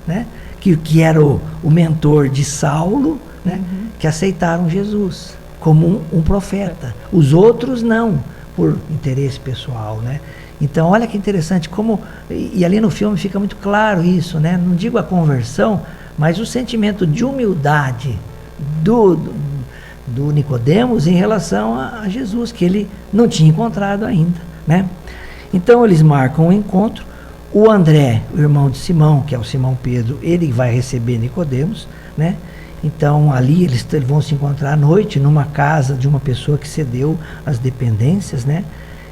né, que era o mentor de Saulo, né, que aceitaram Jesus como um profeta. Os outros não, por interesse pessoal, né? Então, olha que interessante como, e ali no filme fica muito claro isso, né? Não digo a conversão, mas o sentimento de humildade do Nicodemos em relação a Jesus, que ele não tinha encontrado ainda, né? Então eles marcam o encontro. O André, o irmão de Simão, que é o Simão Pedro, ele vai receber Nicodemos, né? Então ali eles vão se encontrar à noite numa casa de uma pessoa que cedeu as dependências, né?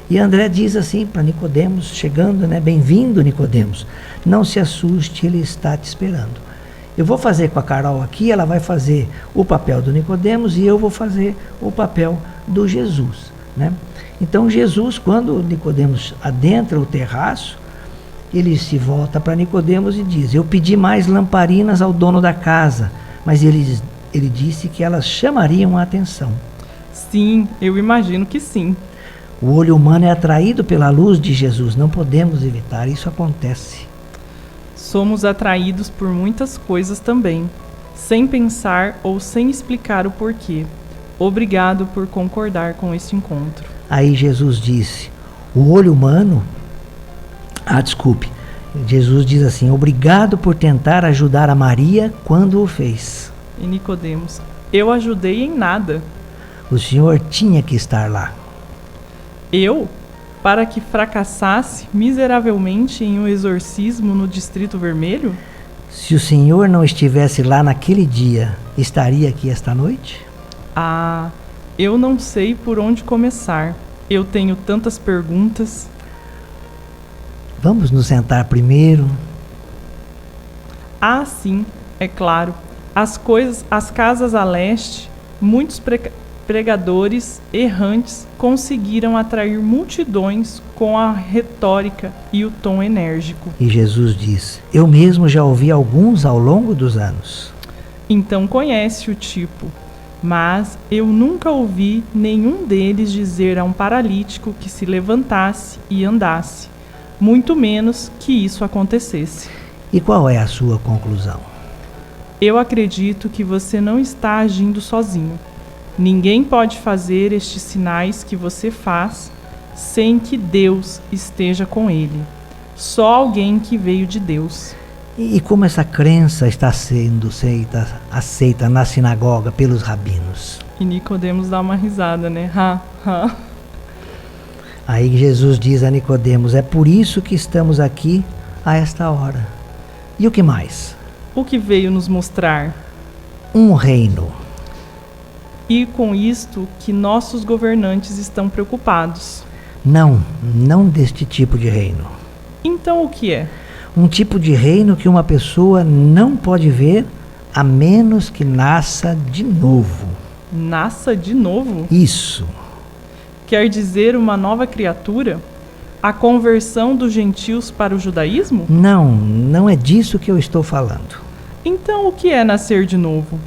E André diz assim para Nicodemos, chegando, né? Bem-vindo, Nicodemos. Não se assuste, ele está te esperando. Eu vou fazer com a Carol aqui, ela vai fazer o papel do Nicodemos e eu vou fazer o papel do Jesus, né? Então Jesus, quando Nicodemos adentra o terraço, ele se volta para Nicodemos e diz: eu pedi mais lamparinas ao dono da casa, mas ele disse que elas chamariam a atenção. Sim, eu imagino que sim. O olho humano é atraído pela luz de Jesus, não podemos evitar, isso acontece. Somos atraídos por muitas coisas também, sem pensar ou sem explicar o porquê. Obrigado por concordar com este encontro. Aí Jesus disse, o olho humano... desculpe. Jesus diz assim, obrigado por tentar ajudar a Maria quando o fez. E Nicodemos, eu ajudei em nada. O Senhor tinha que estar lá. Eu? Para que fracassasse miseravelmente em um exorcismo no Distrito Vermelho? Se o Senhor não estivesse lá naquele dia, estaria aqui esta noite? Ah, eu não sei por onde começar. Eu tenho tantas perguntas. Vamos nos sentar primeiro. Ah, sim, é claro. As casas a leste, muitos pregadores errantes conseguiram atrair multidões com a retórica e o tom enérgico. E Jesus diz, eu mesmo já ouvi alguns ao longo dos anos. Então conhece o tipo, mas eu nunca ouvi nenhum deles dizer a um paralítico que se levantasse e andasse, muito menos que isso acontecesse. E qual é a sua conclusão? Eu acredito que você não está agindo sozinho. Ninguém pode fazer estes sinais que você faz sem que Deus esteja com ele. Só alguém que veio de Deus. E como essa crença está sendo aceita na sinagoga pelos rabinos? E Nicodemos dá uma risada, né? Ha, ha. Aí Jesus diz a Nicodemos, é por isso que estamos aqui a esta hora. E o que mais? O que veio nos mostrar? Um reino. E com isto que nossos governantes estão preocupados. Não deste tipo de reino. Então o que é? Um tipo de reino que uma pessoa não pode ver a menos que nasça de novo. Nasça de novo? Isso. Quer dizer uma nova criatura? A conversão dos gentios para o judaísmo? Não é disso que eu estou falando. Então o que é nascer de novo?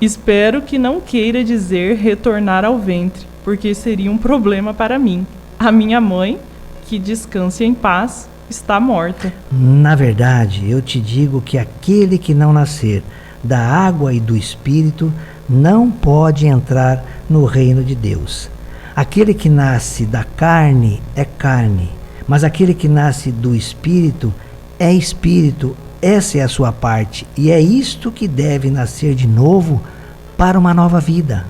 Espero que não queira dizer retornar ao ventre, porque seria um problema para mim. A minha mãe, que descanse em paz, está morta. Na verdade, eu te digo que aquele que não nascer da água e do Espírito não pode entrar no reino de Deus. Aquele que nasce da carne é carne, mas aquele que nasce do Espírito é Espírito. Essa é a sua parte, e é isto que deve nascer de novo para uma nova vida.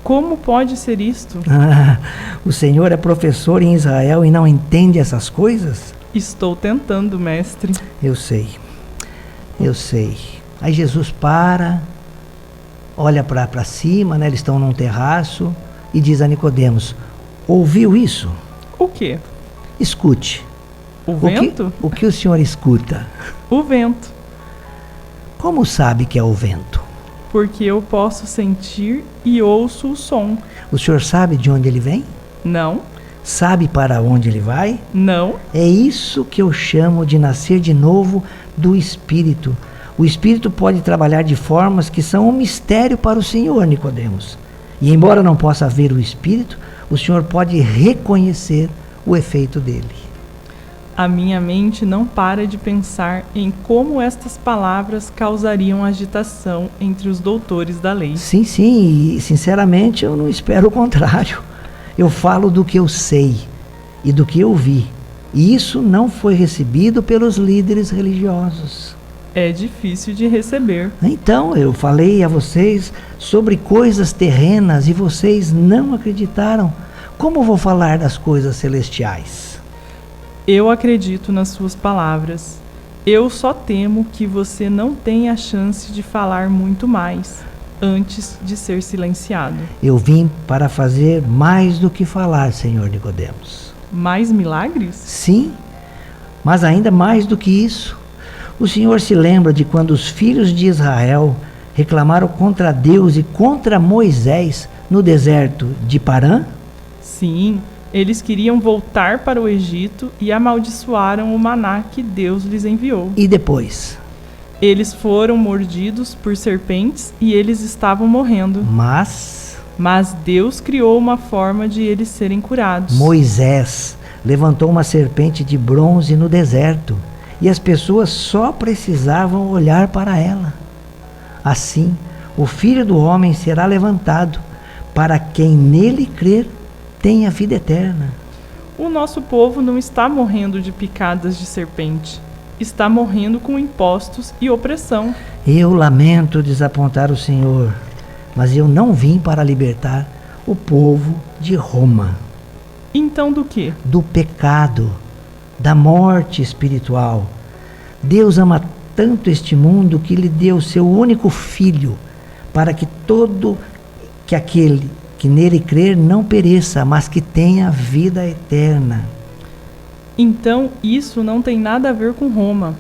Como pode ser isto? O Senhor é professor em Israel e não entende essas coisas? Estou tentando, mestre. Eu sei. Aí Jesus para, olha para cima, né? Eles estão num terraço, e diz a Nicodemos, ouviu isso? O quê? Escute. O vento? O que o senhor escuta? O vento. Como sabe que é o vento? Porque eu posso sentir e ouço o som. O senhor sabe de onde ele vem? Não. Sabe para onde ele vai? Não. É isso que eu chamo de nascer de novo do Espírito. O Espírito pode trabalhar de formas que são um mistério para o Senhor, Nicodemos. E embora não possa ver o Espírito, o Senhor pode reconhecer o efeito dele. A minha mente não para de pensar em como estas palavras causariam agitação entre os doutores da lei. Sim, e sinceramente eu não espero o contrário. Eu falo do que eu sei e do que eu vi. E isso não foi recebido pelos líderes religiosos. É difícil de receber. Então, eu falei a vocês sobre coisas terrenas e vocês não acreditaram. Como vou falar das coisas celestiais? Eu acredito nas suas palavras. Eu só temo que você não tenha a chance de falar muito mais antes de ser silenciado. Eu vim para fazer mais do que falar, Senhor Nicodemos. Mais milagres? Sim, mas ainda mais do que isso. O Senhor se lembra de quando os filhos de Israel reclamaram contra Deus e contra Moisés no deserto de Parã? Sim, eles queriam voltar para o Egito e amaldiçoaram o maná que Deus lhes enviou. E depois? Eles foram mordidos por serpentes e eles estavam morrendo. Mas Deus criou uma forma de eles serem curados. Moisés levantou uma serpente de bronze no deserto e as pessoas só precisavam olhar para ela. Assim, o Filho do Homem será levantado, para quem nele crer tenha vida eterna. O nosso povo não está morrendo de picadas de serpente. Está morrendo com impostos e opressão. Eu lamento desapontar o Senhor, mas eu não vim para libertar o povo de Roma. Então do quê? Do pecado, da morte espiritual. Deus ama tanto este mundo que lhe deu seu único filho, para que aquele que nele crer não pereça, mas que tenha vida eterna. Então isso não tem nada a ver com Roma.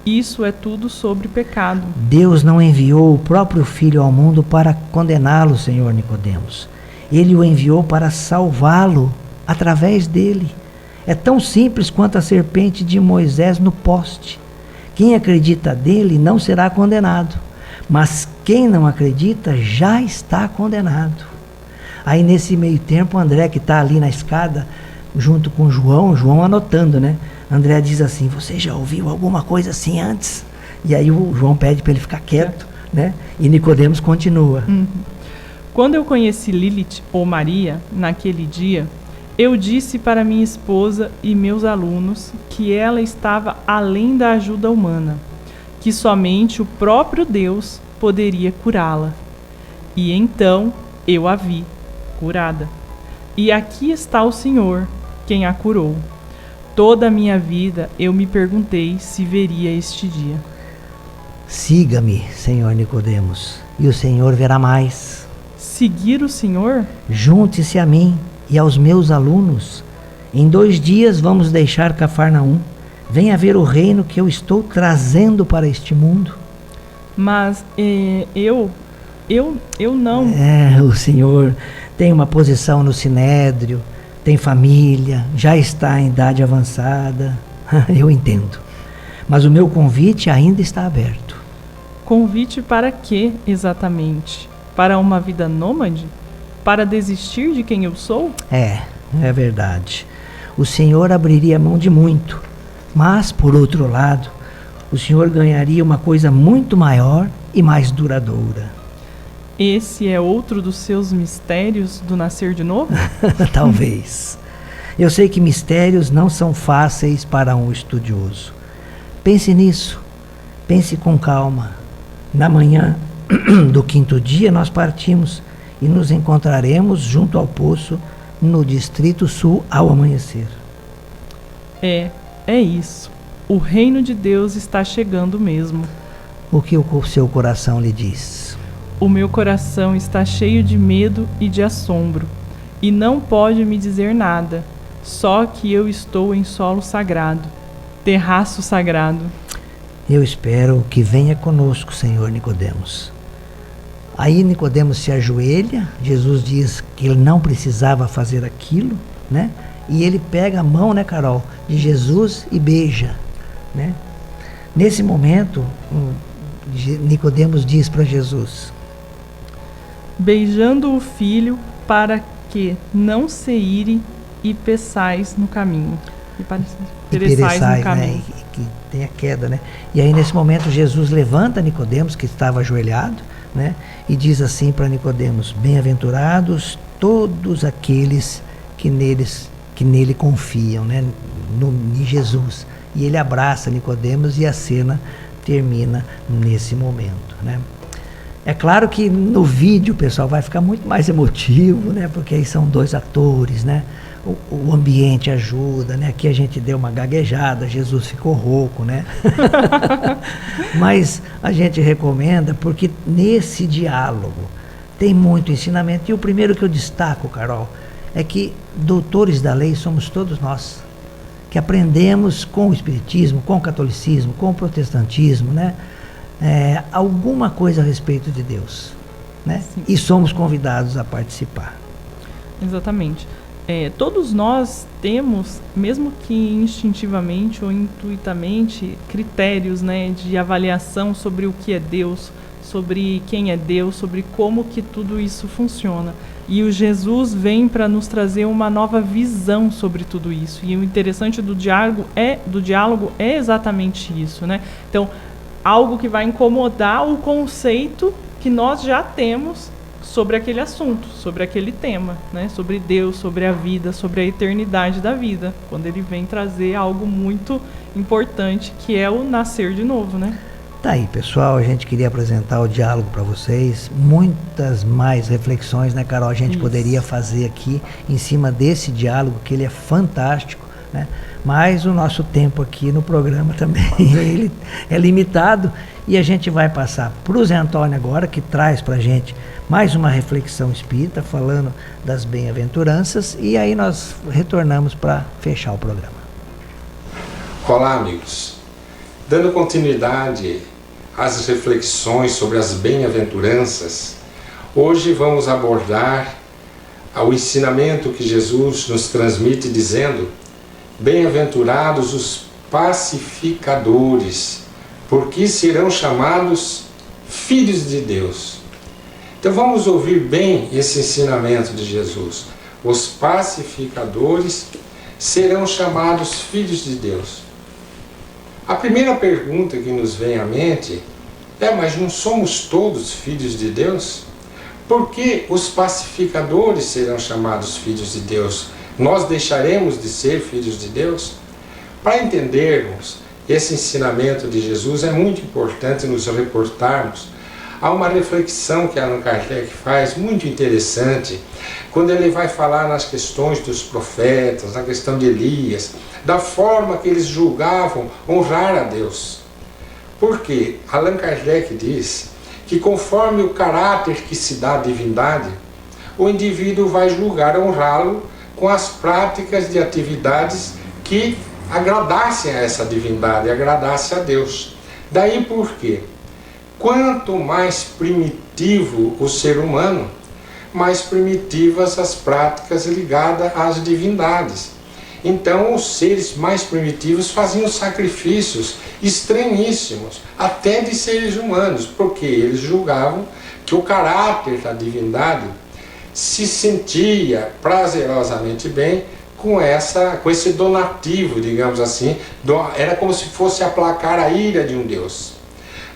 Isso é tudo sobre pecado. Deus não enviou o próprio Filho ao mundo para condená-lo, Senhor Nicodemos. Ele o enviou para salvá-lo através dele. É tão simples quanto a serpente de Moisés no poste. Quem acredita nele não será condenado, mas quem não acredita já está condenado. Aí nesse meio tempo, André, que está ali na escada, junto com João anotando, né? André diz assim: você já ouviu alguma coisa assim antes? E aí o João pede para ele ficar quieto, né? E Nicodemos continua. Quando eu conheci Lilith ou Maria, naquele dia, eu disse para minha esposa e meus alunos que ela estava além da ajuda humana, que somente o próprio Deus poderia curá-la. E então eu a vi, curada. E aqui está o Senhor, quem a curou. Toda a minha vida eu me perguntei se veria este dia. Siga-me, Senhor Nicodemos, e o Senhor verá mais. Seguir o Senhor? Junte-se a mim e aos meus alunos. Em 2 dias vamos deixar Cafarnaum. Venha ver o reino que eu estou trazendo para este mundo. Mas eu não. O Senhor tem uma posição no Sinédrio, tem família, já está em idade avançada. Eu entendo. Mas o meu convite ainda está aberto. Convite para quê, exatamente? Para uma vida nômade? Para desistir de quem eu sou? É verdade. O Senhor abriria mão de muito, mas, por outro lado, o Senhor ganharia uma coisa muito maior e mais duradoura. Esse é outro dos seus mistérios do nascer de novo? Talvez. Eu sei que mistérios não são fáceis para um estudioso. Pense nisso. Pense com calma. Na manhã do 5º dia nós partimos e nos encontraremos junto ao poço no Distrito Sul ao amanhecer. É isso. O reino de Deus está chegando mesmo. O que o seu coração lhe diz? O meu coração está cheio de medo e de assombro, e não pode me dizer nada, só que eu estou em solo sagrado, terraço sagrado. Eu espero que venha conosco, Senhor Nicodemos. Aí Nicodemos se ajoelha, Jesus diz que ele não precisava fazer aquilo, né? E ele pega a mão, né, Carol, de Jesus e beija, né? Nesse momento, Nicodemos diz para Jesus? Beijando o filho, para que não se ire e peçais no caminho. Pereçais no caminho. Né? Que tem a queda, né? E aí nesse momento Jesus levanta Nicodemos, que estava ajoelhado, né? E diz assim para Nicodemos: bem-aventurados todos aqueles que nele confiam, né? Em Jesus. E ele abraça Nicodemos e a cena termina nesse momento, né? É claro que no vídeo, pessoal, vai ficar muito mais emotivo, né? Porque aí são 2 atores, né? O ambiente ajuda, né? Aqui a gente deu uma gaguejada, Jesus ficou rouco, né? Mas a gente recomenda porque nesse diálogo tem muito ensinamento. E o primeiro que eu destaco, Carol, é que doutores da lei somos todos nós, que aprendemos com o Espiritismo, com o Catolicismo, com o Protestantismo, né? Alguma coisa a respeito de Deus, né? E somos convidados a participar. Exatamente. Todos nós temos, mesmo que instintivamente ou intuitamente, critérios, né, de avaliação sobre o que é Deus, sobre quem é Deus, sobre como que tudo isso funciona. E o Jesus vem para nos trazer uma nova visão sobre tudo isso. E o interessante do diálogo é exatamente isso, né? Então, algo que vai incomodar o conceito que nós já temos sobre aquele assunto, sobre aquele tema, né? Sobre Deus, sobre a vida, sobre a eternidade da vida, quando ele vem trazer algo muito importante, que é o nascer de novo, né? Tá aí, pessoal, a gente queria apresentar o diálogo para vocês, muitas mais reflexões, né, Carol, a gente poderia fazer aqui em cima desse diálogo, que ele é fantástico, né? Mas o nosso tempo aqui no programa também ele é limitado e a gente vai passar para o Zé Antônio agora, que traz para a gente mais uma reflexão espírita, falando das bem-aventuranças, e aí nós retornamos para fechar o programa. Olá, amigos. Dando continuidade às reflexões sobre as bem-aventuranças, hoje vamos abordar o ensinamento que Jesus nos transmite dizendo: bem-aventurados os pacificadores, porque serão chamados filhos de Deus. Então vamos ouvir bem esse ensinamento de Jesus. Os pacificadores serão chamados filhos de Deus. A primeira pergunta que nos vem à mente é: mas não somos todos filhos de Deus? Por que os pacificadores serão chamados filhos de Deus? Nós deixaremos de ser filhos de Deus? Para entendermos esse ensinamento de Jesus, é muito importante nos reportarmos a uma reflexão que Allan Kardec faz, muito interessante, quando ele vai falar nas questões dos profetas, na questão de Elias, da forma que eles julgavam honrar a Deus. Porque Allan Kardec diz que conforme o caráter que se dá à divindade, o indivíduo vai julgar honrá-lo com as práticas de atividades que agradassem a essa divindade, agradassem a Deus. Daí por quê? Quanto mais primitivo o ser humano, mais primitivas as práticas ligadas às divindades. Então os seres mais primitivos faziam sacrifícios estranhíssimos, até de seres humanos, porque eles julgavam que o caráter da divindade se sentia prazerosamente bem com esse donativo, digamos assim, era como se fosse aplacar a ira de um Deus.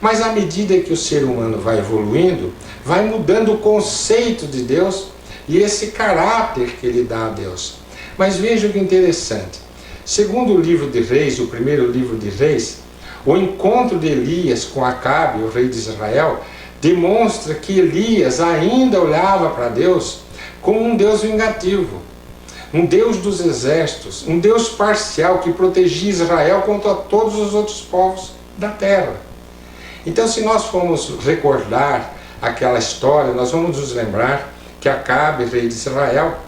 Mas à medida que o ser humano vai evoluindo, vai mudando o conceito de Deus e esse caráter que ele dá a Deus. Mas veja que interessante. Segundo o livro de Reis, o primeiro livro de Reis, o encontro de Elias com Acabe, o rei de Israel, demonstra que Elias ainda olhava para Deus como um Deus vingativo, um Deus dos exércitos, um Deus parcial que protegia Israel contra todos os outros povos da terra. Então, se nós formos recordar aquela história, nós vamos nos lembrar que Acabe, rei de Israel,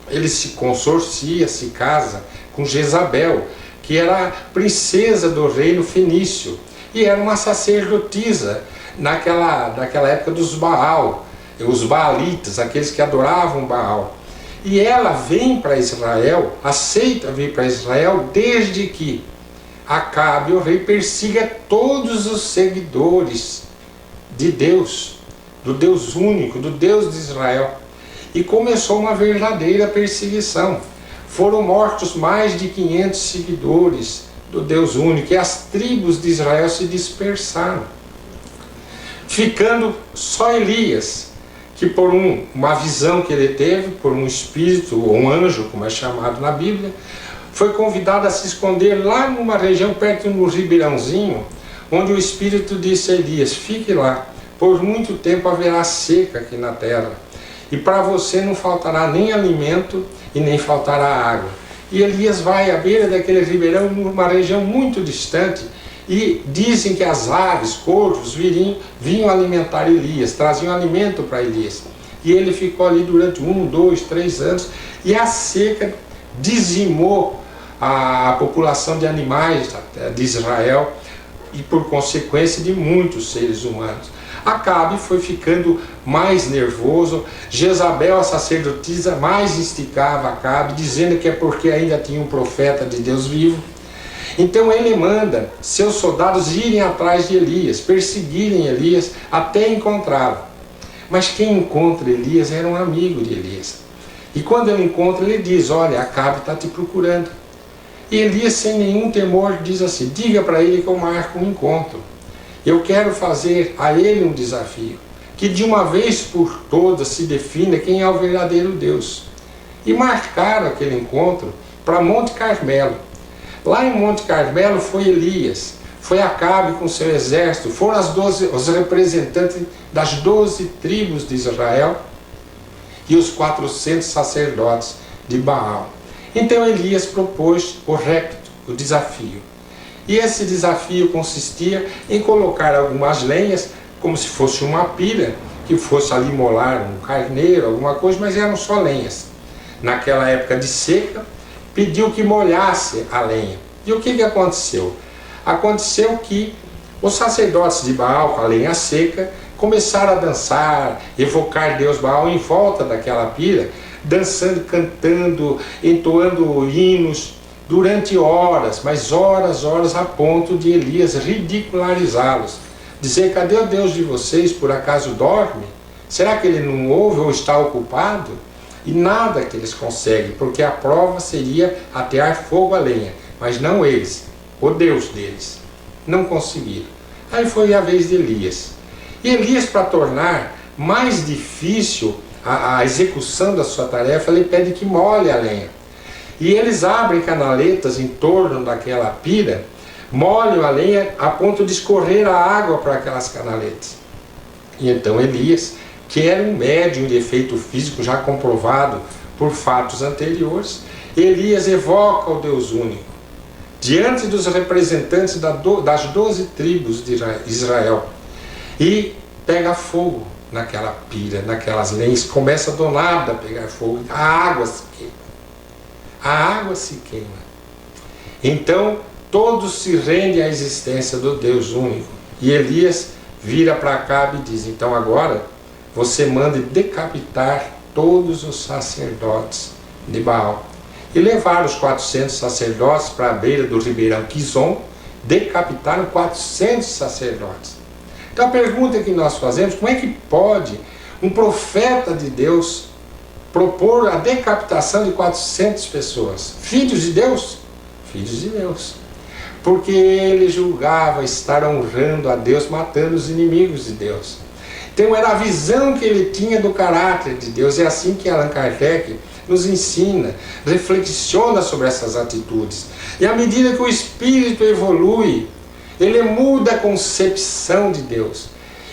ele se consorcia, se casa com Jezabel, que era a princesa do reino fenício, e era uma sacerdotisa naquela época dos Baal, os baalitas, aqueles que adoravam Baal. E ela vem para Israel, aceita vir para Israel, desde que Acabe, o rei, persiga todos os seguidores de Deus, do Deus único, do Deus de Israel. E começou uma verdadeira perseguição. Foram mortos mais de 500 seguidores do Deus único, e as tribos de Israel se dispersaram, ficando só Elias, que por uma visão que ele teve, por um espírito, ou um anjo, como é chamado na Bíblia, foi convidado a se esconder lá numa região perto do ribeirãozinho, onde o Espírito disse a Elias: fique lá, por muito tempo haverá seca aqui na terra, e para você não faltará nem alimento e nem faltará água. E Elias vai à beira daquele ribeirão, numa região muito distante, e dizem que as aves, corvos, vinham alimentar Elias, traziam alimento para Elias. E ele ficou ali durante 1, 2, 3 anos, e a seca dizimou a população de animais de Israel e, por consequência, de muitos seres humanos. Acabe foi ficando mais nervoso. Jezabel, a sacerdotisa, mais instigava Acabe, dizendo que é porque ainda tinha um profeta de Deus vivo. Então ele manda seus soldados irem atrás de Elias, perseguirem Elias até encontrá-lo. Mas quem encontra Elias era um amigo de Elias. E quando ele encontra, ele diz: olha, Acabe está te procurando. E Elias, sem nenhum temor, diz assim: diga para ele que eu marco um encontro. Eu quero fazer a ele um desafio, que de uma vez por todas se defina quem é o verdadeiro Deus. E marcaram aquele encontro para Monte Carmelo. Lá em Monte Carmelo foi Elias, foi Acabe com seu exército, foram os representantes das 12 tribos de Israel e os 400 sacerdotes de Baal. Então Elias propôs o repto, o desafio. E esse desafio consistia em colocar algumas lenhas, como se fosse uma pira, que fosse ali molar um carneiro, alguma coisa, mas eram só lenhas. Naquela época de seca, pediu que molhasse a lenha. E o que aconteceu? Aconteceu que os sacerdotes de Baal, com a lenha seca, começaram a dançar, evocar Deus Baal em volta daquela pira, dançando, cantando, entoando hinos, durante horas, mas horas, a ponto de Elias ridicularizá-los. Dizer: cadê o Deus de vocês? Por acaso dorme? Será que ele não ouve ou está ocupado? E nada que eles conseguem, porque a prova seria atear fogo à lenha, mas não eles, o Deus deles. Não conseguiram. Aí foi a vez de Elias. E Elias, para tornar mais difícil a execução da sua tarefa, ele pede que molhe a lenha. E eles abrem canaletas em torno daquela pira, molham a lenha a ponto de escorrer a água para aquelas canaletas. E então Elias, que era um médium de efeito físico já comprovado por fatos anteriores, Elias evoca o Deus único diante dos representantes das 12 tribos de Israel e pega fogo naquela pira, naquelas lenhas, começa do nada a pegar fogo, a água se queima. A água se queima. Então todos se rendem à existência do Deus único. E Elias vira para Acabe e diz: então agora você manda decapitar todos os sacerdotes de Baal. E levaram os 400 sacerdotes para a beira do ribeirão Quizon, decapitaram 400 sacerdotes. Então a pergunta que nós fazemos: como é que pode um profeta de Deus propor a decapitação de 400 pessoas? Filhos de Deus? Filhos de Deus. Porque ele julgava estar honrando a Deus, matando os inimigos de Deus. Então era a visão que ele tinha do caráter de Deus. É assim que Allan Kardec nos ensina, reflexiona sobre essas atitudes. E à medida que o espírito evolui, ele muda a concepção de Deus.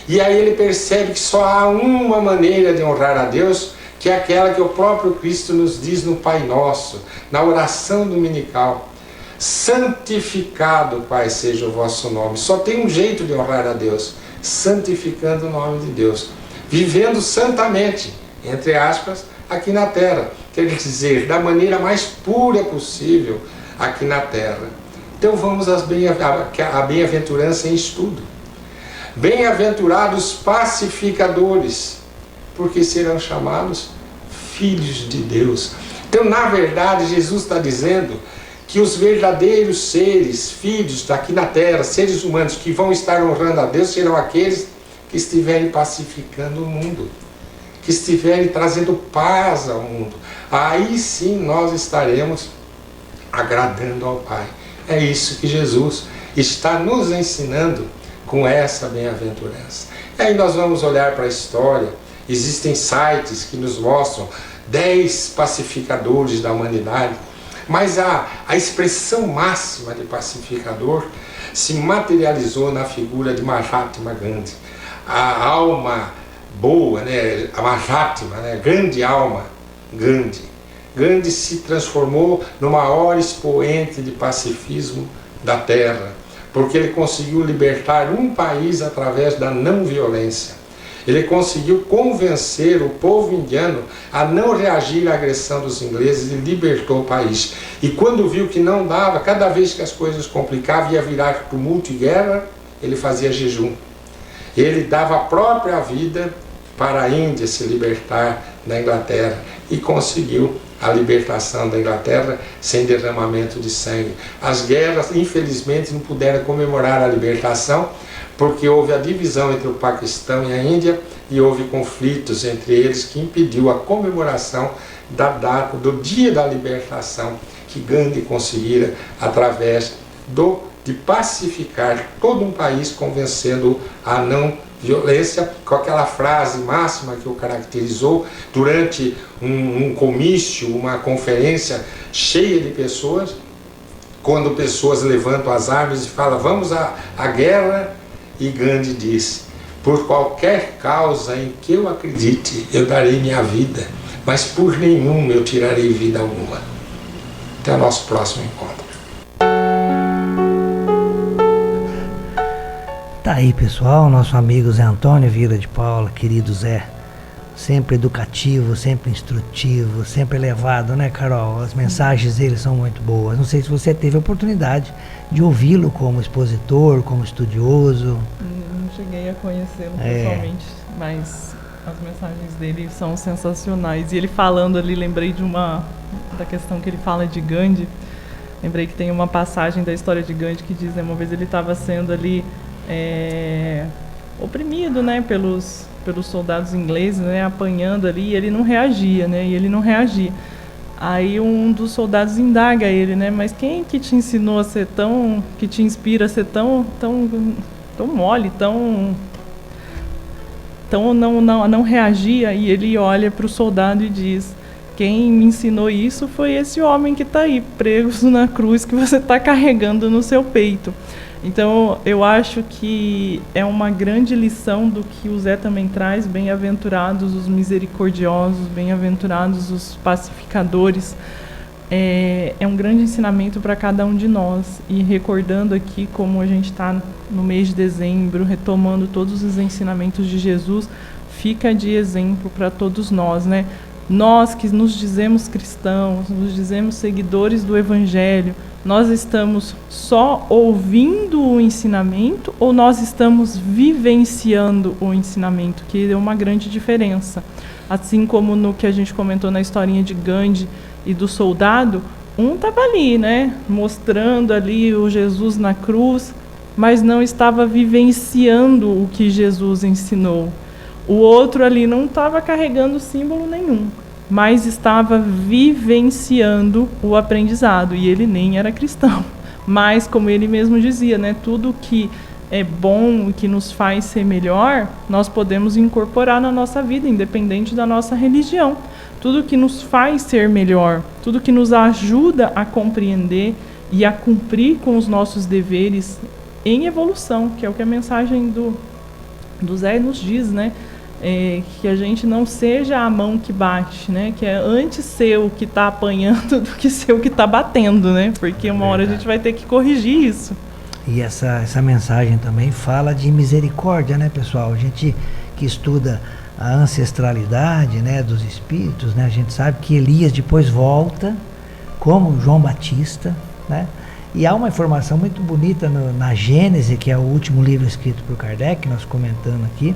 E aí ele percebe que só há uma maneira de honrar a Deus, que é aquela que o próprio Cristo nos diz no Pai Nosso, na oração dominical: santificado, Pai, seja o vosso nome. Só tem um jeito de honrar a Deus: santificando o nome de Deus, vivendo santamente, entre aspas, aqui na terra, quer dizer, da maneira mais pura possível aqui na terra. Então vamos à bem-aventurança em estudo. Bem-aventurados pacificadores, porque serão chamados filhos de Deus. Então, na verdade, Jesus está dizendo que os verdadeiros seres, filhos daqui na terra, seres humanos que vão estar honrando a Deus, serão aqueles que estiverem pacificando o mundo, que estiverem trazendo paz ao mundo. Aí sim nós estaremos agradando ao Pai. É isso que Jesus está nos ensinando com essa bem-aventurança. E aí nós vamos olhar para a história. Existem sites que nos mostram 10 pacificadores da humanidade, mas a expressão máxima de pacificador se materializou na figura de Mahatma Gandhi. A alma boa, né? A Mahatma, né? Grande alma, Gandhi. Gandhi se transformou no maior expoente de pacifismo da Terra, porque ele conseguiu libertar um país através da não violência. Ele conseguiu convencer o povo indiano a não reagir à agressão dos ingleses e libertou o país. E quando viu que não dava, cada vez que as coisas complicavam, ia virar tumulto e guerra, ele fazia jejum. Ele dava a própria vida para a Índia se libertar da Inglaterra e conseguiu a libertação da Inglaterra sem derramamento de sangue. As guerras, infelizmente, não puderam comemorar a libertação, porque houve a divisão entre o Paquistão e a Índia e houve conflitos entre eles que impediu a comemoração da data, do dia da libertação que Gandhi conseguira através de pacificar todo um país, convencendo a não violência, com aquela frase máxima que o caracterizou durante um comício, uma conferência cheia de pessoas, quando pessoas levantam as armas e falam, vamos à guerra, e Gandhi disse, por qualquer causa em que eu acredite, eu darei minha vida, mas por nenhum eu tirarei vida alguma. Até o nosso próximo encontro. Tá aí, pessoal, nosso amigo Zé Antônio Vieira de Paula, querido Zé, sempre educativo, sempre instrutivo, sempre elevado, né, Carol? As mensagens dele são muito boas. Não sei se você teve a oportunidade de ouvi-lo como expositor, como estudioso. Não cheguei a conhecê-lo pessoalmente, mas as mensagens dele são sensacionais. E ele falando ali, lembrei da questão que ele fala de Gandhi, lembrei que tem uma passagem da história de Gandhi que diz, né, uma vez ele estava sendo ali oprimido, né, pelos soldados ingleses, né, apanhando ali, e ele não reagia, né, Aí um dos soldados indaga ele, né, mas quem que te ensinou a ser que te inspira a ser tão mole, não reagia? E ele olha para o soldado e diz, quem me ensinou isso foi esse homem que está aí, preso na cruz que você está carregando no seu peito. Então, eu acho que é uma grande lição do que o Zé também traz, bem-aventurados os misericordiosos, bem-aventurados os pacificadores. É um grande ensinamento para cada um de nós. E recordando aqui como a gente está no mês de dezembro, retomando todos os ensinamentos de Jesus, fica de exemplo para todos nós, né? Nós que nos dizemos cristãos, nos dizemos seguidores do Evangelho, nós estamos só ouvindo o ensinamento ou nós estamos vivenciando o ensinamento? Que é uma grande diferença. Assim como no que a gente comentou na historinha de Gandhi e do soldado, um estava ali, né, mostrando ali o Jesus na cruz, mas não estava vivenciando o que Jesus ensinou. O outro ali não estava carregando símbolo nenhum, mas estava vivenciando o aprendizado, e ele nem era cristão. Mas, como ele mesmo dizia, né, tudo que é bom e que nos faz ser melhor, nós podemos incorporar na nossa vida, independente da nossa religião. Tudo que nos faz ser melhor, tudo que nos ajuda a compreender e a cumprir com os nossos deveres em evolução, que é o que a mensagem do Zé nos diz, né? Que a gente não seja a mão que bate, né? Que é antes ser o que está apanhando do que ser o que está batendo, né? Porque uma hora a gente vai ter que corrigir isso. E essa mensagem também fala de misericórdia, né, pessoal? A gente que estuda a ancestralidade, né, dos espíritos, né? A gente sabe que Elias depois volta como João Batista, né? E há uma informação muito bonita na Gênese, que é o último livro escrito por Kardec, nós comentando aqui,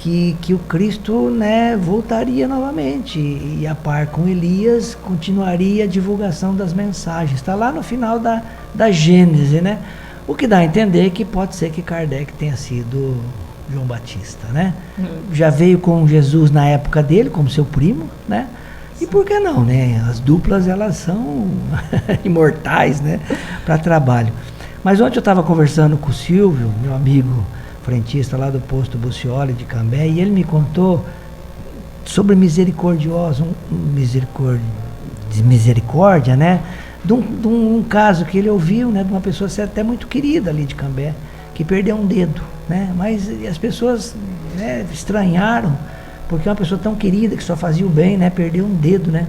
que o Cristo, né, voltaria novamente e a par com Elias continuaria a divulgação das mensagens. Está lá no final da Gênese, né? O que dá a entender que pode ser que Kardec tenha sido João Batista, né? Já veio com Jesus na época dele, como seu primo, né? E por que não, né? As duplas, elas são imortais, né? Para trabalho. Mas ontem eu estava conversando com o Silvio, meu amigo frentista lá do posto Bucioli de Cambé, e ele me contou sobre misericórdia, né? De um caso que ele ouviu, né? De uma pessoa até muito querida ali de Cambé, que perdeu um dedo, né? Mas as pessoas, né, estranharam, porque uma pessoa tão querida que só fazia o bem, né? Perdeu um dedo, né?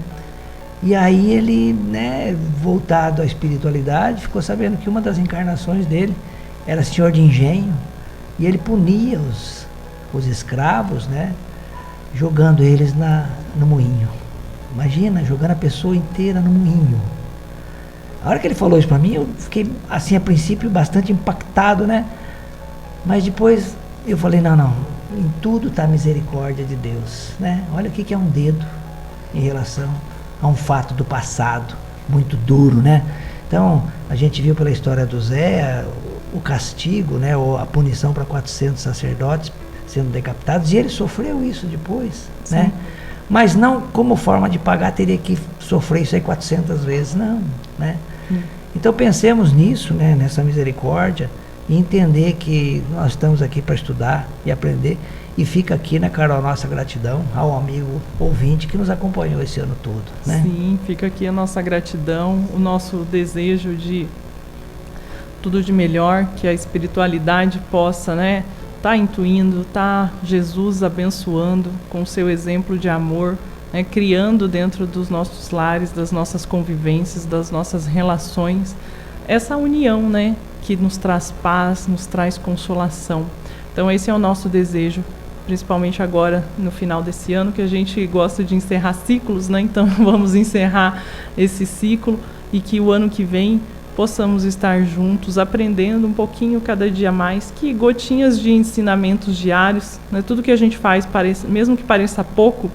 E aí ele, né, voltado à espiritualidade, ficou sabendo que uma das encarnações dele era senhor de engenho, e ele punia os escravos, né, jogando eles no moinho. Imagina, jogando a pessoa inteira no moinho. A hora que ele falou isso para mim, eu fiquei, assim, a princípio, bastante impactado, né? Mas depois eu falei, não, em tudo está a misericórdia de Deus, né? Olha o que é um dedo em relação a um fato do passado, muito duro, né? Então, a gente viu pela história do Zé o castigo, né, ou a punição para 400 sacerdotes sendo decapitados, e ele sofreu isso depois, sim, né? Mas não como forma de pagar, teria que sofrer isso aí 400 vezes, não, né? Então pensemos nisso, né, nessa misericórdia, e entender que nós estamos aqui para estudar e aprender, e fica aqui, né, Carol, nossa gratidão ao amigo ouvinte que nos acompanhou esse ano todo, né? Sim, fica aqui a nossa gratidão, o nosso desejo de tudo de melhor, que a espiritualidade possa, né, tá intuindo, tá Jesus abençoando com o seu exemplo de amor, né, criando dentro dos nossos lares, das nossas convivências, das nossas relações, essa união, né, que nos traz paz, nos traz consolação. Então esse é o nosso desejo, principalmente agora no final desse ano, que a gente gosta de encerrar ciclos, né? Então vamos encerrar esse ciclo e que o ano que vem possamos estar juntos, aprendendo um pouquinho cada dia mais, que gotinhas de ensinamentos diários, né? Tudo que a gente faz, mesmo que pareça pouco,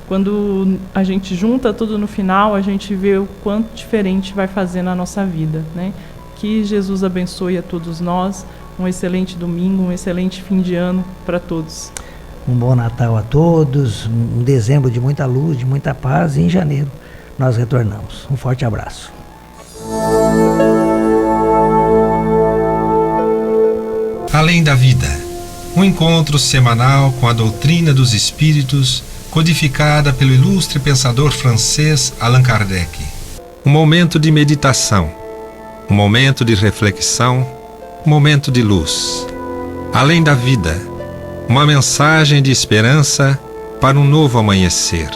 quando a gente junta tudo no final, a gente vê o quanto diferente vai fazer na nossa vida, né? Que Jesus abençoe a todos nós, um excelente domingo, um excelente fim de ano para todos. Um bom Natal a todos, um dezembro de muita luz, de muita paz, e em janeiro nós retornamos. Um forte abraço. Além da vida, um encontro semanal com a doutrina dos espíritos, codificada pelo ilustre pensador francês Allan Kardec. Um momento de meditação, um momento de reflexão, um momento de luz. Além da vida, uma mensagem de esperança para um novo amanhecer.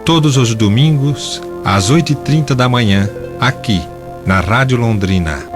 Todos os domingos, às 8h30 da manhã, aqui, na Rádio Londrina.